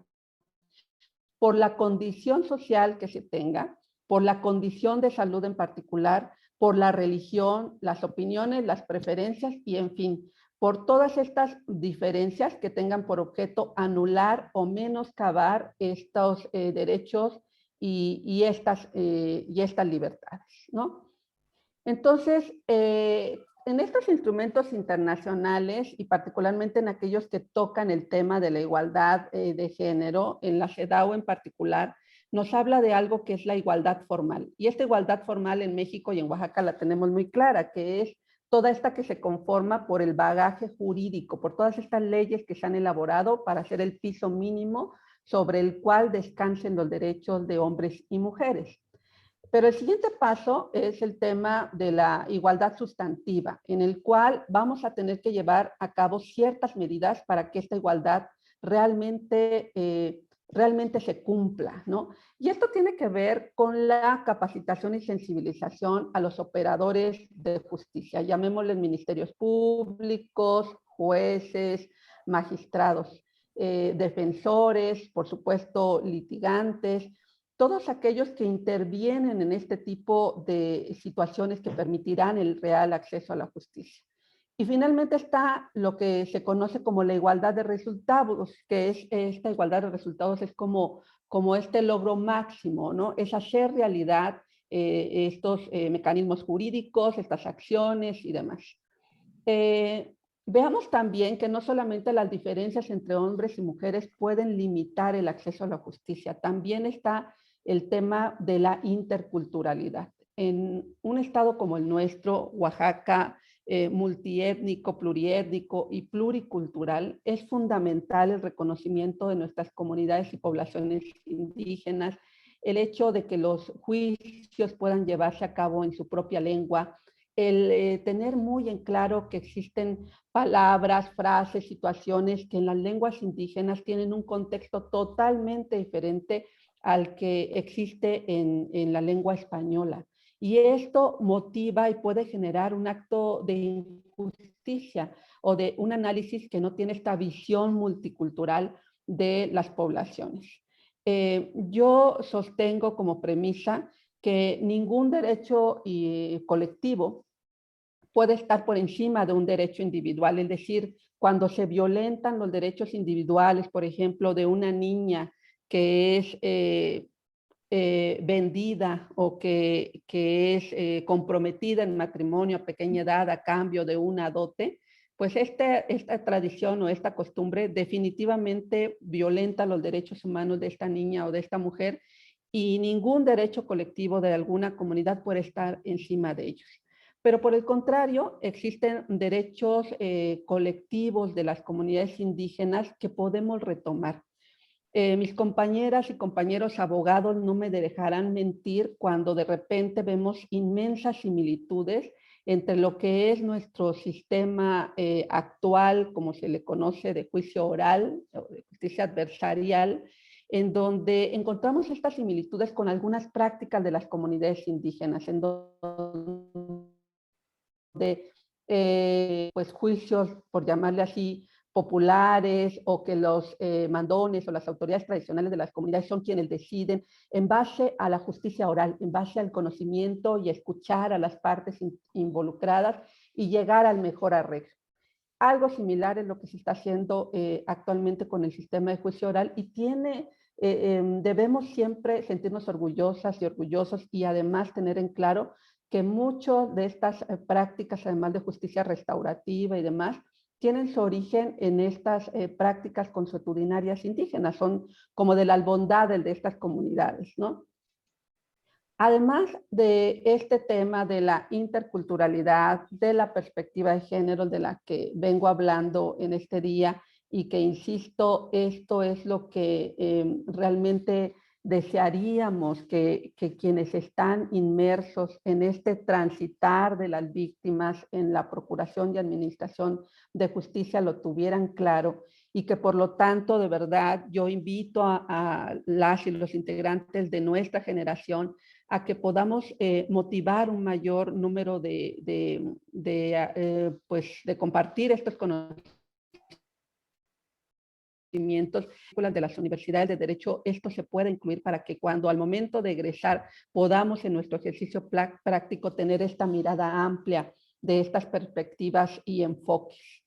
por la condición social que se tenga, por la condición de salud en particular, por la religión, las opiniones, las preferencias y, en fin, por todas estas diferencias que tengan por objeto anular o menoscabar estos derechos y estas libertades, ¿no? Entonces, en estos instrumentos internacionales y particularmente en aquellos que tocan el tema de la igualdad de género, en la CEDAW en particular, nos habla de algo que es la igualdad formal. Y esta igualdad formal en México y en Oaxaca la tenemos muy clara, que es toda esta que se conforma por el bagaje jurídico, por todas estas leyes que se han elaborado para hacer el piso mínimo sobre el cual descansen los derechos de hombres y mujeres. Pero el siguiente paso es el tema de la igualdad sustantiva, en el cual vamos a tener que llevar a cabo ciertas medidas para que esta igualdad realmente se cumpla, ¿no? Y esto tiene que ver con la capacitación y sensibilización a los operadores de justicia, llamémosles ministerios públicos, jueces, magistrados, defensores, por supuesto, litigantes, todos aquellos que intervienen en este tipo de situaciones que permitirán el real acceso a la justicia. Y finalmente está lo que se conoce como la igualdad de resultados, que es esta igualdad de resultados es como este logro máximo, ¿no? Es hacer realidad estos mecanismos jurídicos, estas acciones y demás. Veamos también que no solamente las diferencias entre hombres y mujeres pueden limitar el acceso a la justicia, también está el tema de la interculturalidad. En un estado como el nuestro, Oaxaca, multiétnico, pluriétnico y pluricultural, es fundamental el reconocimiento de nuestras comunidades y poblaciones indígenas, el hecho de que los juicios puedan llevarse a cabo en su propia lengua, el tener muy en claro que existen palabras, frases, situaciones que en las lenguas indígenas tienen un contexto totalmente diferente al que existe en la lengua española. Y esto motiva y puede generar un acto de injusticia o de un análisis que no tiene esta visión multicultural de las poblaciones. Yo sostengo como premisa que ningún derecho colectivo puede estar por encima de un derecho individual, es decir, cuando se violentan los derechos individuales, por ejemplo, de una niña que es vendida o que es comprometida en matrimonio a pequeña edad a cambio de una dote, pues esta tradición o esta costumbre definitivamente violenta los derechos humanos de esta niña o de esta mujer y ningún derecho colectivo de alguna comunidad puede estar encima de ellos. Pero por el contrario, existen derechos colectivos de las comunidades indígenas que podemos retomar. Mis compañeras y compañeros abogados no me dejarán mentir cuando de repente vemos inmensas similitudes entre lo que es nuestro sistema actual, como se le conoce, de juicio oral o de justicia adversarial, en donde encontramos estas similitudes con algunas prácticas de las comunidades indígenas, en donde pues juicios, por llamarle así, populares, o que los mandones o las autoridades tradicionales de las comunidades son quienes deciden en base a la justicia oral, en base al conocimiento y escuchar a las partes involucradas y llegar al mejor arreglo. Algo similar es lo que se está haciendo actualmente con el sistema de juicio oral, y debemos siempre sentirnos orgullosas y orgullosos, y además tener en claro que muchas de estas prácticas, además de justicia restaurativa y demás, tienen su origen en estas prácticas consuetudinarias indígenas, son como de la albondad de estas comunidades, ¿no? Además de este tema de la interculturalidad, de la perspectiva de género de la que vengo hablando en este día, y que, insisto, esto es lo que realmente desearíamos que quienes están inmersos en este transitar de las víctimas en la procuración y administración de justicia lo tuvieran claro, y que por lo tanto, de verdad, yo invito a las y los integrantes de nuestra generación a que podamos motivar un mayor número de compartir estos conocimientos de las universidades de derecho. Esto se puede incluir para que cuando al momento de egresar podamos en nuestro ejercicio práctico tener esta mirada amplia de estas perspectivas y enfoques.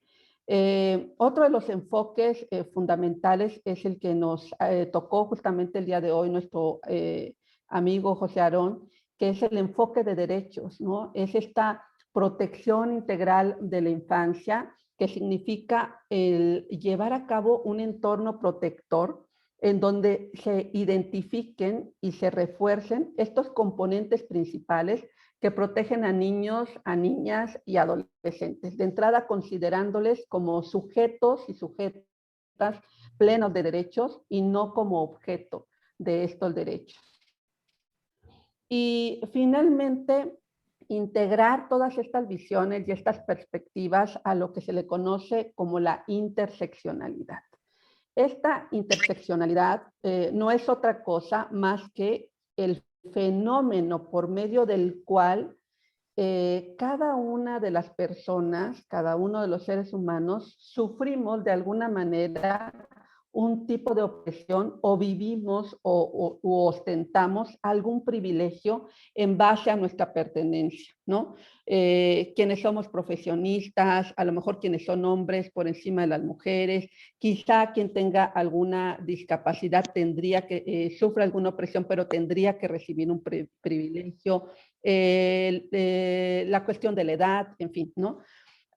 Otro de los enfoques fundamentales es el que nos tocó justamente el día de hoy nuestro amigo José Aarón, que es el enfoque de derechos, ¿no? Es esta protección integral de la infancia, que significa el llevar a cabo un entorno protector en donde se identifiquen y se refuercen estos componentes principales que protegen a niños, a niñas y adolescentes. De entrada, considerándoles como sujetos y sujetas plenos de derechos y no como objeto de estos derechos. Y finalmente, integrar todas estas visiones y estas perspectivas a lo que se le conoce como la interseccionalidad. Esta interseccionalidad no es otra cosa más que el fenómeno por medio del cual cada una de las personas, cada uno de los seres humanos, sufrimos de alguna manera un tipo de opresión, o vivimos o ostentamos algún privilegio en base a nuestra pertenencia, ¿no? Quienes somos profesionistas, a lo mejor quienes son hombres por encima de las mujeres, quizá quien tenga alguna discapacidad tendría que, sufra alguna opresión, pero tendría que recibir un privilegio, la cuestión de la edad, en fin, ¿no?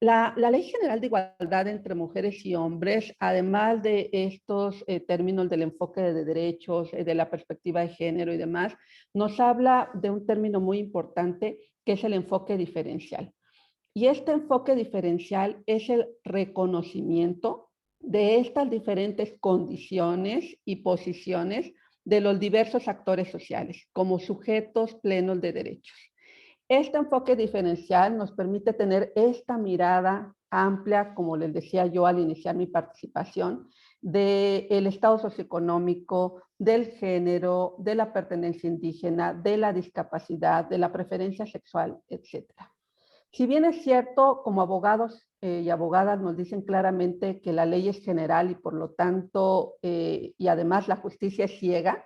La Ley General de Igualdad entre Mujeres y Hombres, además de estos términos del enfoque de derechos, de la perspectiva de género y demás, nos habla de un término muy importante que es el enfoque diferencial. Y este enfoque diferencial es el reconocimiento de estas diferentes condiciones y posiciones de los diversos actores sociales como sujetos plenos de derechos. Este enfoque diferencial nos permite tener esta mirada amplia, como les decía yo al iniciar mi participación, del estado socioeconómico, del género, de la pertenencia indígena, de la discapacidad, de la preferencia sexual, etc. Si bien es cierto, como abogados y abogadas nos dicen claramente que la ley es general y por lo tanto, y además la justicia es ciega,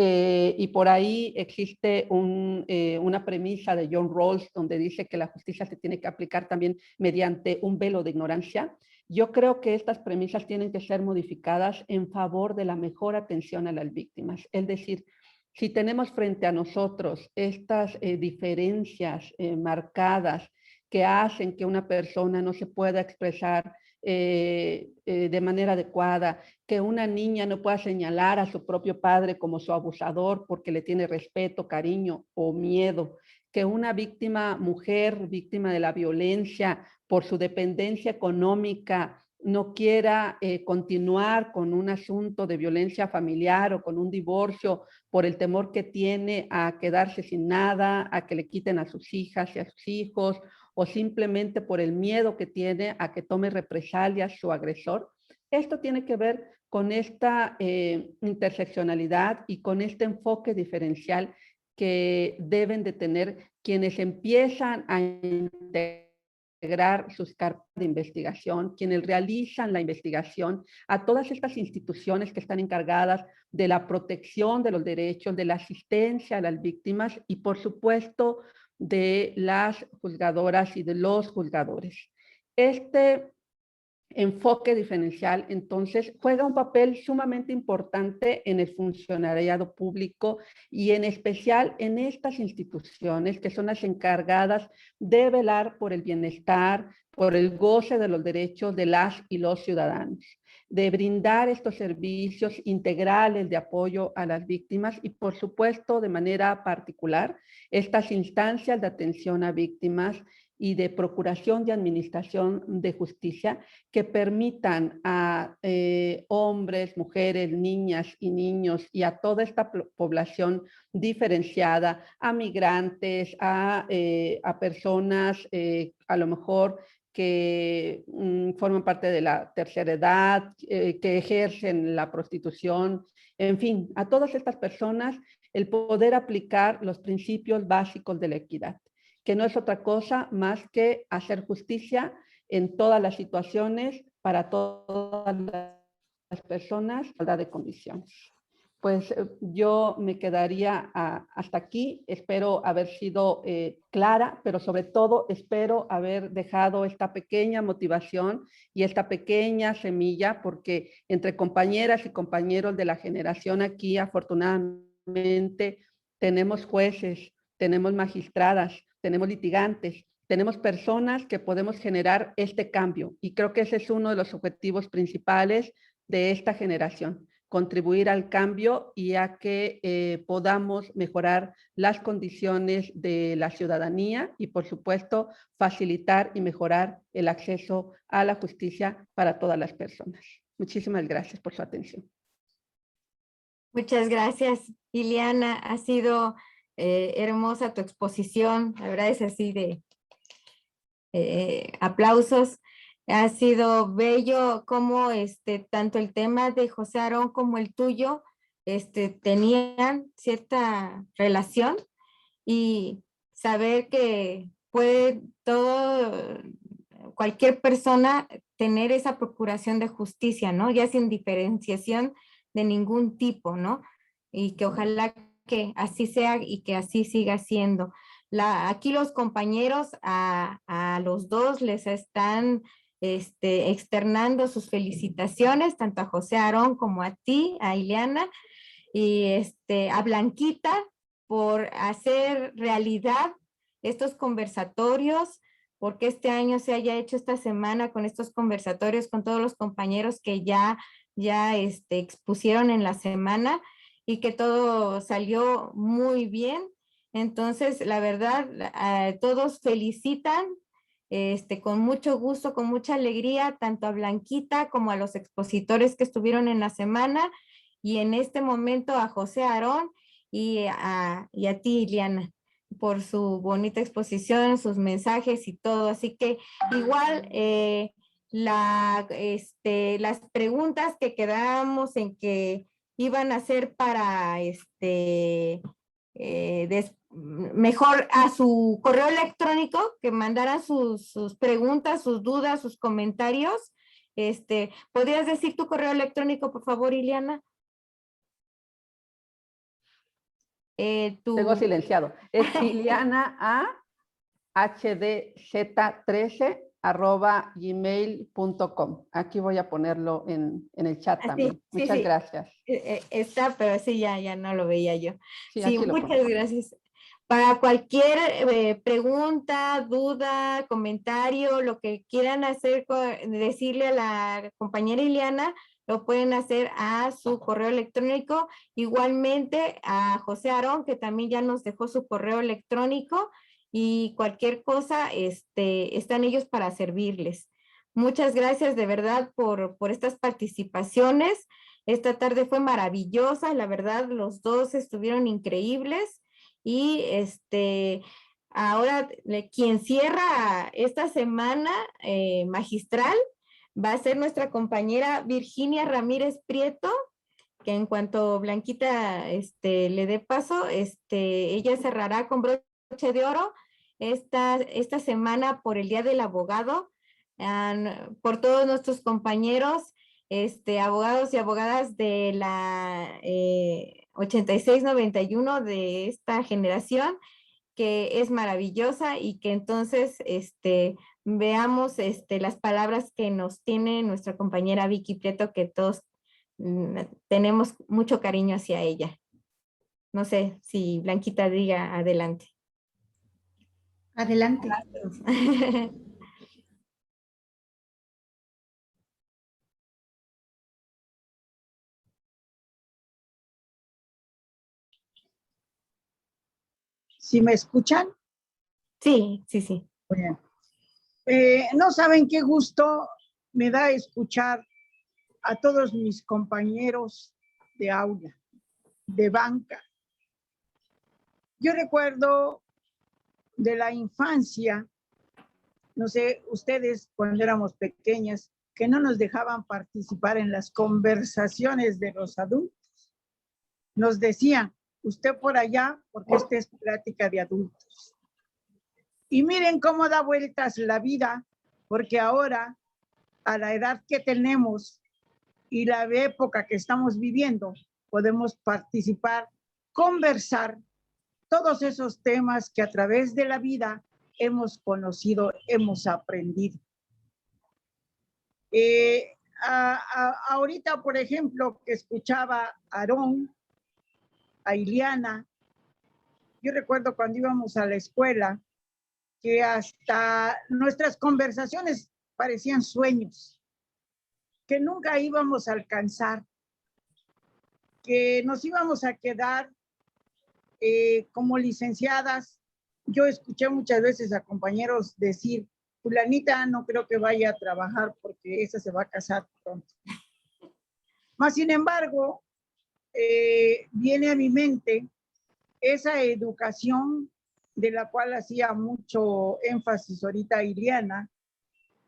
y por ahí existe una premisa de John Rawls donde dice que la justicia se tiene que aplicar también mediante un velo de ignorancia. Yo creo que estas premisas tienen que ser modificadas en favor de la mejor atención a las víctimas. Es decir, si tenemos frente a nosotros estas diferencias marcadas que hacen que una persona no se pueda expresar de manera adecuada, que una niña no pueda señalar a su propio padre como su abusador porque le tiene respeto, cariño o miedo, que una víctima mujer, víctima de la violencia por su dependencia económica, no quiera continuar con un asunto de violencia familiar o con un divorcio por el temor que tiene a quedarse sin nada, a que le quiten a sus hijas y a sus hijos, o simplemente por el miedo que tiene a que tome represalias su agresor. Esto tiene que ver con esta interseccionalidad y con este enfoque diferencial que deben de tener quienes empiezan a integrar sus carpetas de investigación, quienes realizan la investigación, a todas estas instituciones que están encargadas de la protección de los derechos, de la asistencia a las víctimas y, por supuesto, de las juzgadoras y de los juzgadores. Este enfoque diferencial, entonces, juega un papel sumamente importante en el funcionariado público y en especial en estas instituciones que son las encargadas de velar por el bienestar, por el goce de los derechos de las y los ciudadanos, de brindar estos servicios integrales de apoyo a las víctimas y, por supuesto, de manera particular, estas instancias de atención a víctimas y de procuración y administración de justicia que permitan a hombres, mujeres, niñas y niños y a toda esta población diferenciada, a migrantes, a personas a lo mejor que forman parte de la tercera edad, que ejercen la prostitución, en fin, a todas estas personas el poder aplicar los principios básicos de la equidad, que no es otra cosa más que hacer justicia en todas las situaciones para todas las personas en igualdad de condiciones. Pues yo me quedaría hasta aquí. Espero haber sido clara, pero sobre todo espero haber dejado esta pequeña motivación y esta pequeña semilla, porque entre compañeras y compañeros de la generación aquí, afortunadamente, tenemos jueces, tenemos magistradas, tenemos litigantes, tenemos personas que podemos generar este cambio. Y creo que ese es uno de los objetivos principales de esta generación, contribuir al cambio y a que podamos mejorar las condiciones de la ciudadanía y, por supuesto, facilitar y mejorar el acceso a la justicia para todas las personas. Muchísimas gracias por su atención. Muchas gracias, Ileana. Ha sido hermosa tu exposición. La verdad es así de aplausos. Ha sido bello cómo tanto el tema de José Aarón como el tuyo tenían cierta relación, y saber que puede cualquier persona tener esa procuración de justicia, ¿no? Ya sin diferenciación de ningún tipo, ¿no? Y que ojalá que así sea y que así siga siendo. Aquí los compañeros a los dos les están externando sus felicitaciones, tanto a José Aarón como a ti, a Ileana, y a Blanquita por hacer realidad estos conversatorios, porque este año se haya hecho esta semana con estos conversatorios con todos los compañeros que ya expusieron en la semana y que todo salió muy bien. Entonces, la verdad, todos felicitan con mucho gusto, con mucha alegría, tanto a Blanquita como a los expositores que estuvieron en la semana, y en este momento a José Aarón y a ti, Ileana, por su bonita exposición, sus mensajes y todo. Así que igual las preguntas que quedamos en que iban a hacer para mejor a su correo electrónico, que mandaran sus preguntas, sus dudas, sus comentarios. ¿Podrías decir tu correo electrónico, por favor, Ileana? Tengo silenciado. Es Ileana A hdz13@gmail.com. Aquí voy a ponerlo en el chat también. Sí, muchas gracias. Está, pero sí, ya no lo veía yo. Sí, muchas gracias. Para cualquier pregunta, duda, comentario, lo que quieran hacer, decirle a la compañera Ileana, lo pueden hacer a su correo electrónico. Igualmente a José Aarón, que también ya nos dejó su correo electrónico, y cualquier cosa, están ellos para servirles. Muchas gracias de verdad por estas participaciones. Esta tarde fue maravillosa, la verdad, los dos estuvieron increíbles y ahora quien cierra esta semana magistral va a ser nuestra compañera Virginia Ramírez Prieto, que en cuanto Blanquita le dé paso, ella cerrará con broche de oro esta semana por el Día del Abogado, por todos nuestros compañeros, abogados y abogadas de la 8691 de esta generación, que es maravillosa, y que entonces veamos las palabras que nos tiene nuestra compañera Vicky Prieto, que todos tenemos mucho cariño hacia ella. No sé si Blanquita diga adelante. Adelante. ¿Sí me escuchan? Sí, sí, sí. Bien. No saben qué gusto me da escuchar a todos mis compañeros de aula, de banca. Yo recuerdo de la infancia, no sé, ustedes cuando éramos pequeñas, que no nos dejaban participar en las conversaciones de los adultos. Nos decían, usted por allá, porque esta es plática de adultos. Y miren cómo da vueltas la vida, porque ahora, a la edad que tenemos y la época que estamos viviendo, podemos participar, conversar todos esos temas que a través de la vida hemos conocido, hemos aprendido. Ahorita, por ejemplo, que escuchaba a Aarón, a Iliana, yo recuerdo cuando íbamos a la escuela, que hasta nuestras conversaciones parecían sueños, que nunca íbamos a alcanzar, que nos íbamos a quedar como licenciadas. Yo escuché muchas veces a compañeros decir, fulanita no creo que vaya a trabajar porque esa se va a casar pronto. Mas, sin embargo, viene a mi mente esa educación de la cual hacía mucho énfasis ahorita Iliana,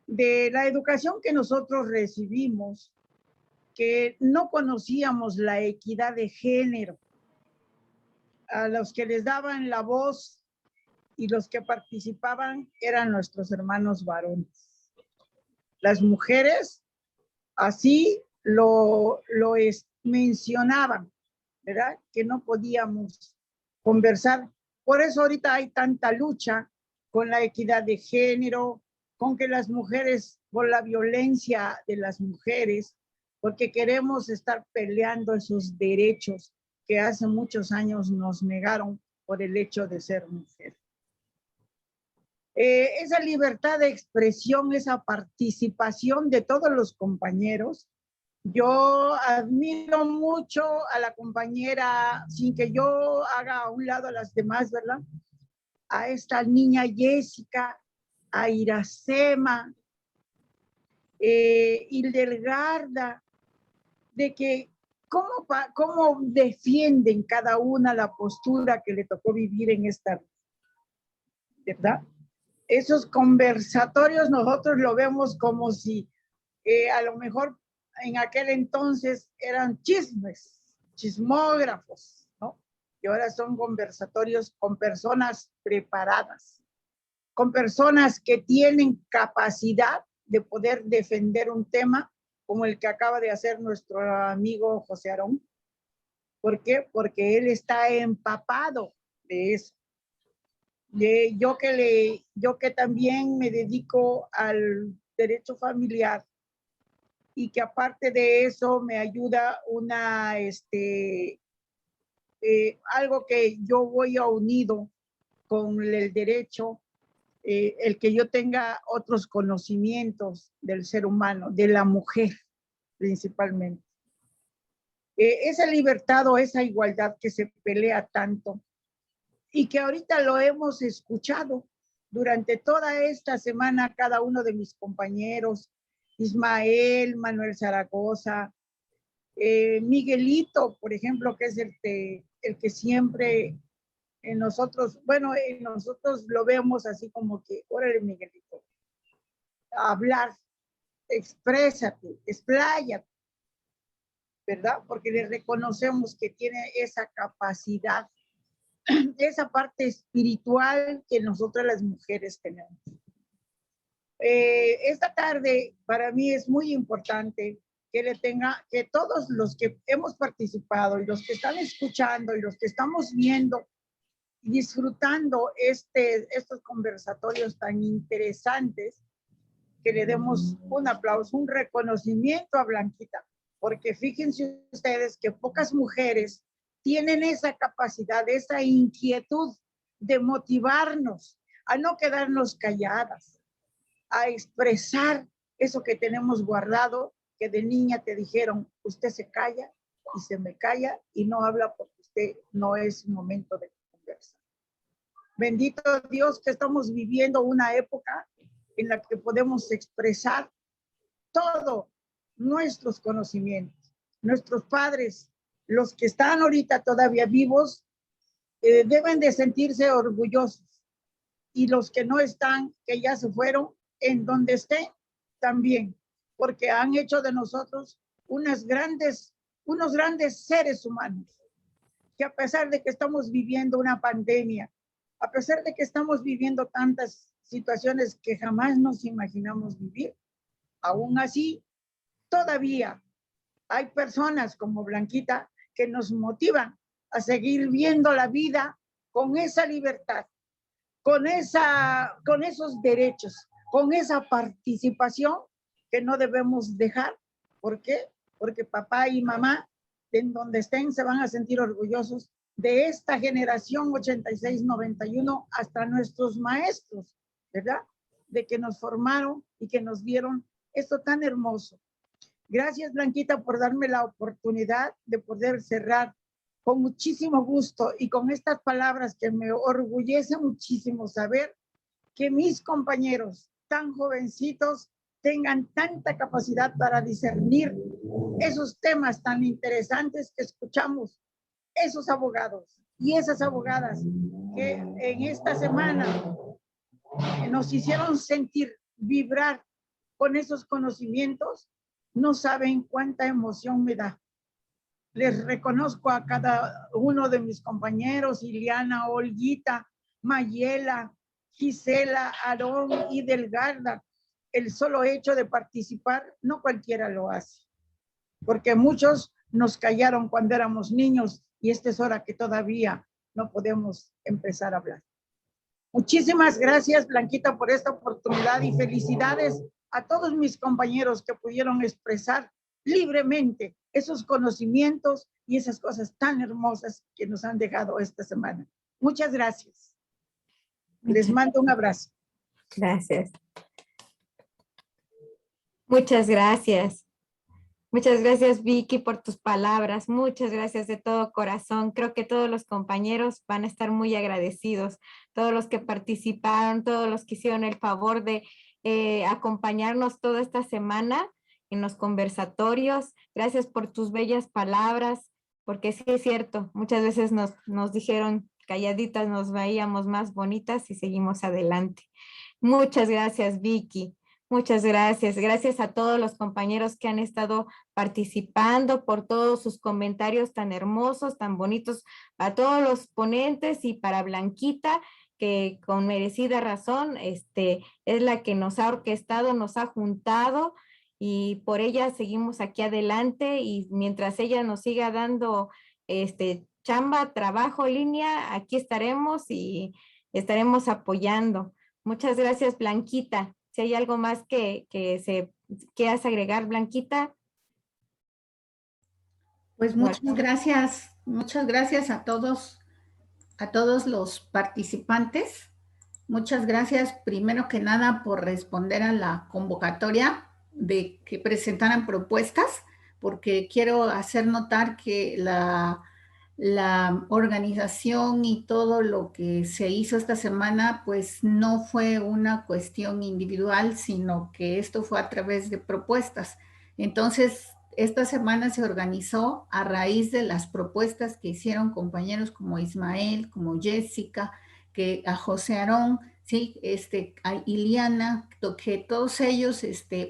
de la educación que nosotros recibimos, que no conocíamos la equidad de género, a los que les daban la voz y los que participaban eran nuestros hermanos varones. Las mujeres así lo mencionaban, ¿verdad? Que no podíamos conversar. Por eso ahorita hay tanta lucha con la equidad de género, con que las mujeres, por la violencia de las mujeres, porque queremos estar peleando esos derechos que hace muchos años nos negaron por el hecho de ser mujer. Esa libertad de expresión, esa participación de todos los compañeros. Yo admiro mucho a la compañera, sin que yo haga a un lado a las demás, ¿verdad? A esta niña Jessica, a Iracema, Hildegarda, de que cómo defienden cada una la postura que le tocó vivir en esta vida, ¿verdad? Esos conversatorios nosotros lo vemos como si a lo mejor en aquel entonces eran chismes, chismógrafos, ¿no? Y ahora son conversatorios con personas preparadas, con personas que tienen capacidad de poder defender un tema como el que acaba de hacer nuestro amigo José Aarón. ¿Por qué? Porque él está empapado de eso. Yo que también me dedico al derecho familiar y que aparte de eso me ayuda algo que yo voy a unido con el derecho, el que yo tenga otros conocimientos del ser humano, de la mujer principalmente. Esa libertad o esa igualdad que se pelea tanto y que ahorita lo hemos escuchado durante toda esta semana cada uno de mis compañeros, Ismael, Manuel Zaragoza, Miguelito, por ejemplo, que es el que siempre en nosotros lo vemos así como que, órale, Miguelito, hablar, exprésate, expláyate, ¿verdad? Porque le reconocemos que tiene esa capacidad, esa parte espiritual que nosotras las mujeres tenemos. Esta tarde para mí es muy importante que todos los que hemos participado y los que están escuchando y los que estamos viendo y disfrutando estos conversatorios tan interesantes, que le demos un aplauso, un reconocimiento a Blanquita, porque fíjense ustedes que pocas mujeres tienen esa capacidad, esa inquietud de motivarnos a no quedarnos calladas, a expresar eso que tenemos guardado, que de niña te dijeron, usted se calla y se me calla y no habla porque usted no es momento de conversar. Bendito Dios que estamos viviendo una época en la que podemos expresar todos nuestros conocimientos. Nuestros padres, los que están ahorita todavía vivos, deben de sentirse orgullosos. Y los que no están, que ya se fueron, en donde estén, también, porque han hecho de nosotros unos grandes seres humanos, que a pesar de que estamos viviendo una pandemia, a pesar de que estamos viviendo tantas situaciones que jamás nos imaginamos vivir, aún así, todavía hay personas como Blanquita que nos motivan a seguir viendo la vida con esa libertad, con esos derechos, con esa participación que no debemos dejar. ¿Por qué? Porque papá y mamá, en donde estén, se van a sentir orgullosos de esta generación 86-91 hasta nuestros maestros, ¿verdad? De que nos formaron y que nos dieron esto tan hermoso. Gracias, Blanquita, por darme la oportunidad de poder cerrar con muchísimo gusto y con estas palabras que me orgullece muchísimo saber que mis compañeros tan jovencitos tengan tanta capacidad para discernir esos temas tan interesantes que escuchamos, esos abogados y esas abogadas que en esta semana nos hicieron sentir, vibrar con esos conocimientos. No saben cuánta emoción me da. Les reconozco a cada uno de mis compañeros, Ileana, Olguita, Mayela, Gisela, Aarón y Delgarda. El solo hecho de participar, no cualquiera lo hace, porque muchos nos callaron cuando éramos niños y esta es hora que todavía no podemos empezar a hablar. Muchísimas gracias, Blanquita, por esta oportunidad y felicidades a todos mis compañeros que pudieron expresar libremente esos conocimientos y esas cosas tan hermosas que nos han dejado esta semana. Muchas gracias. Les mando un abrazo. Gracias. Muchas gracias. Muchas gracias, Vicky, por tus palabras. Muchas gracias de todo corazón. Creo que todos los compañeros van a estar muy agradecidos. Todos los que participaron, todos los que hicieron el favor de acompañarnos toda esta semana en los conversatorios. Gracias por tus bellas palabras, porque sí es cierto, muchas veces nos dijeron calladitas, nos veíamos más bonitas y seguimos adelante. Muchas gracias, Vicky. Muchas gracias. Gracias a todos los compañeros que han estado participando por todos sus comentarios tan hermosos, tan bonitos, a todos los ponentes y para Blanquita, que con merecida razón es la que nos ha orquestado, nos ha juntado y por ella seguimos aquí adelante y mientras ella nos siga dando chamba, trabajo, línea, aquí estaremos y estaremos apoyando. Muchas gracias, Blanquita. Si hay algo más que quieras agregar, Blanquita. Pues muchas gracias a todos los participantes. Muchas gracias primero que nada por responder a la convocatoria de que presentaran propuestas, porque quiero hacer notar que la organización y todo lo que se hizo esta semana, pues no fue una cuestión individual, sino que esto fue a través de propuestas. Entonces, esta semana se organizó a raíz de las propuestas que hicieron compañeros como Ismael, como Jessica, que a José Aarón, ¿sí? A Iliana, que todos ellos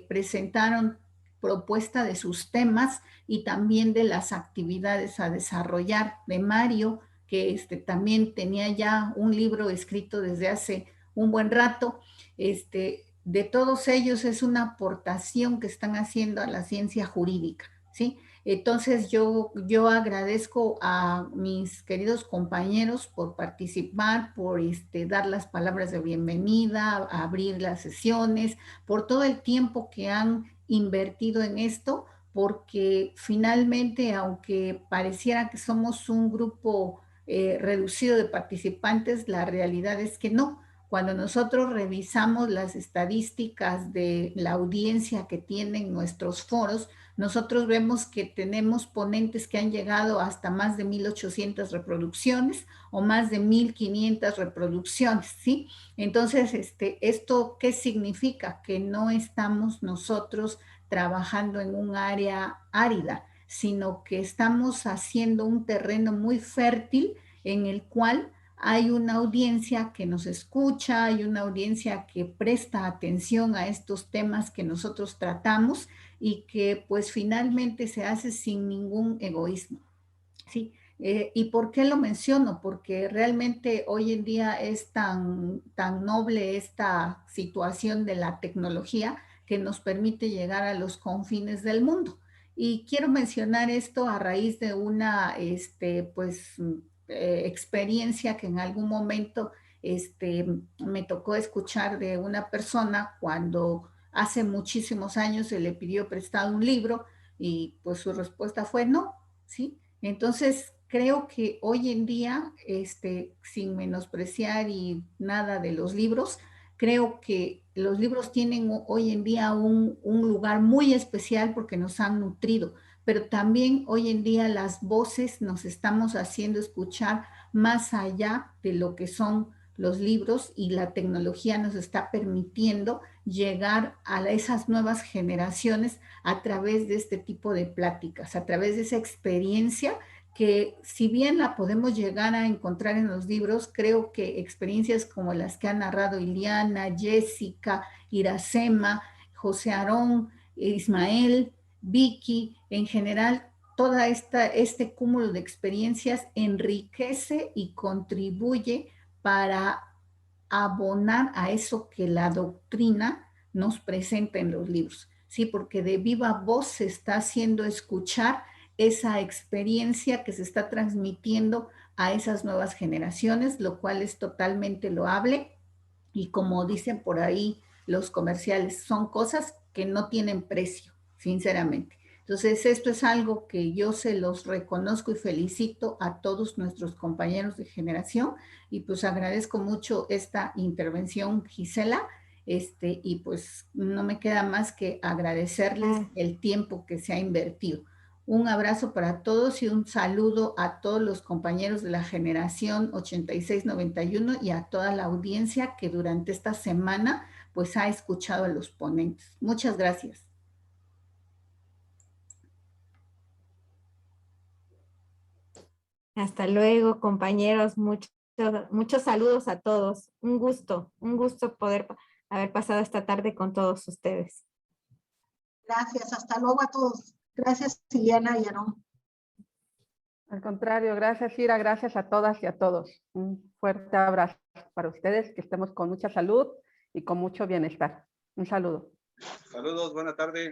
presentaron propuesta de sus temas y también de las actividades a desarrollar. De Mario, que también tenía ya un libro escrito desde hace un buen rato. De todos ellos es una aportación que están haciendo a la ciencia jurídica, ¿sí? Entonces yo agradezco a mis queridos compañeros por participar, por dar las palabras de bienvenida, abrir las sesiones, por todo el tiempo que han invertido en esto, porque finalmente, aunque pareciera que somos un grupo reducido de participantes, la realidad es que no. Cuando nosotros revisamos las estadísticas de la audiencia que tienen nuestros foros, nosotros vemos que tenemos ponentes que han llegado hasta más de 1,800 reproducciones o más de 1,500 reproducciones, ¿sí? Entonces, ¿esto qué significa? Que no estamos nosotros trabajando en un área árida, sino que estamos haciendo un terreno muy fértil en el cual hay una audiencia que nos escucha, hay una audiencia que presta atención a estos temas que nosotros tratamos y que pues finalmente se hace sin ningún egoísmo, ¿sí? ¿Y por qué lo menciono? Porque realmente hoy en día es tan noble esta situación de la tecnología que nos permite llegar a los confines del mundo. Y quiero mencionar esto a raíz de una experiencia que en algún momento me tocó escuchar de una persona cuando hace muchísimos años se le pidió prestado un libro y pues su respuesta fue no, ¿sí? Entonces, creo que hoy en día, sin menospreciar y nada de los libros, creo que los libros tienen hoy en día un lugar muy especial porque nos han nutrido, pero también hoy en día las voces nos estamos haciendo escuchar más allá de lo que son los libros y la tecnología nos está permitiendo llegar a esas nuevas generaciones a través de este tipo de pláticas, a través de esa experiencia que si bien la podemos llegar a encontrar en los libros, creo que experiencias como las que han narrado Iliana, Jessica, Iracema, José Aarón, Ismael, Vicky, en general, toda este cúmulo de experiencias enriquece y contribuye para abonar a eso que la doctrina nos presenta en los libros, ¿sí? Porque de viva voz se está haciendo escuchar esa experiencia que se está transmitiendo a esas nuevas generaciones, lo cual es totalmente loable y como dicen por ahí los comerciales, son cosas que no tienen precio, sinceramente. Entonces, esto es algo que yo se los reconozco y felicito a todos nuestros compañeros de generación y pues agradezco mucho esta intervención, Gisela, y pues no me queda más que agradecerles el tiempo que se ha invertido. Un abrazo para todos y un saludo a todos los compañeros de la generación 8691 y a toda la audiencia que durante esta semana pues ha escuchado a los ponentes. Muchas gracias. Hasta luego, compañeros. Muchos saludos a todos. Un gusto poder haber pasado esta tarde con todos ustedes. Gracias, hasta luego a todos. Gracias, Iliana y Aarón. Al contrario, gracias, Ira, gracias a todas y a todos. Un fuerte abrazo para ustedes, que estemos con mucha salud y con mucho bienestar. Un saludo. Saludos, buena tarde.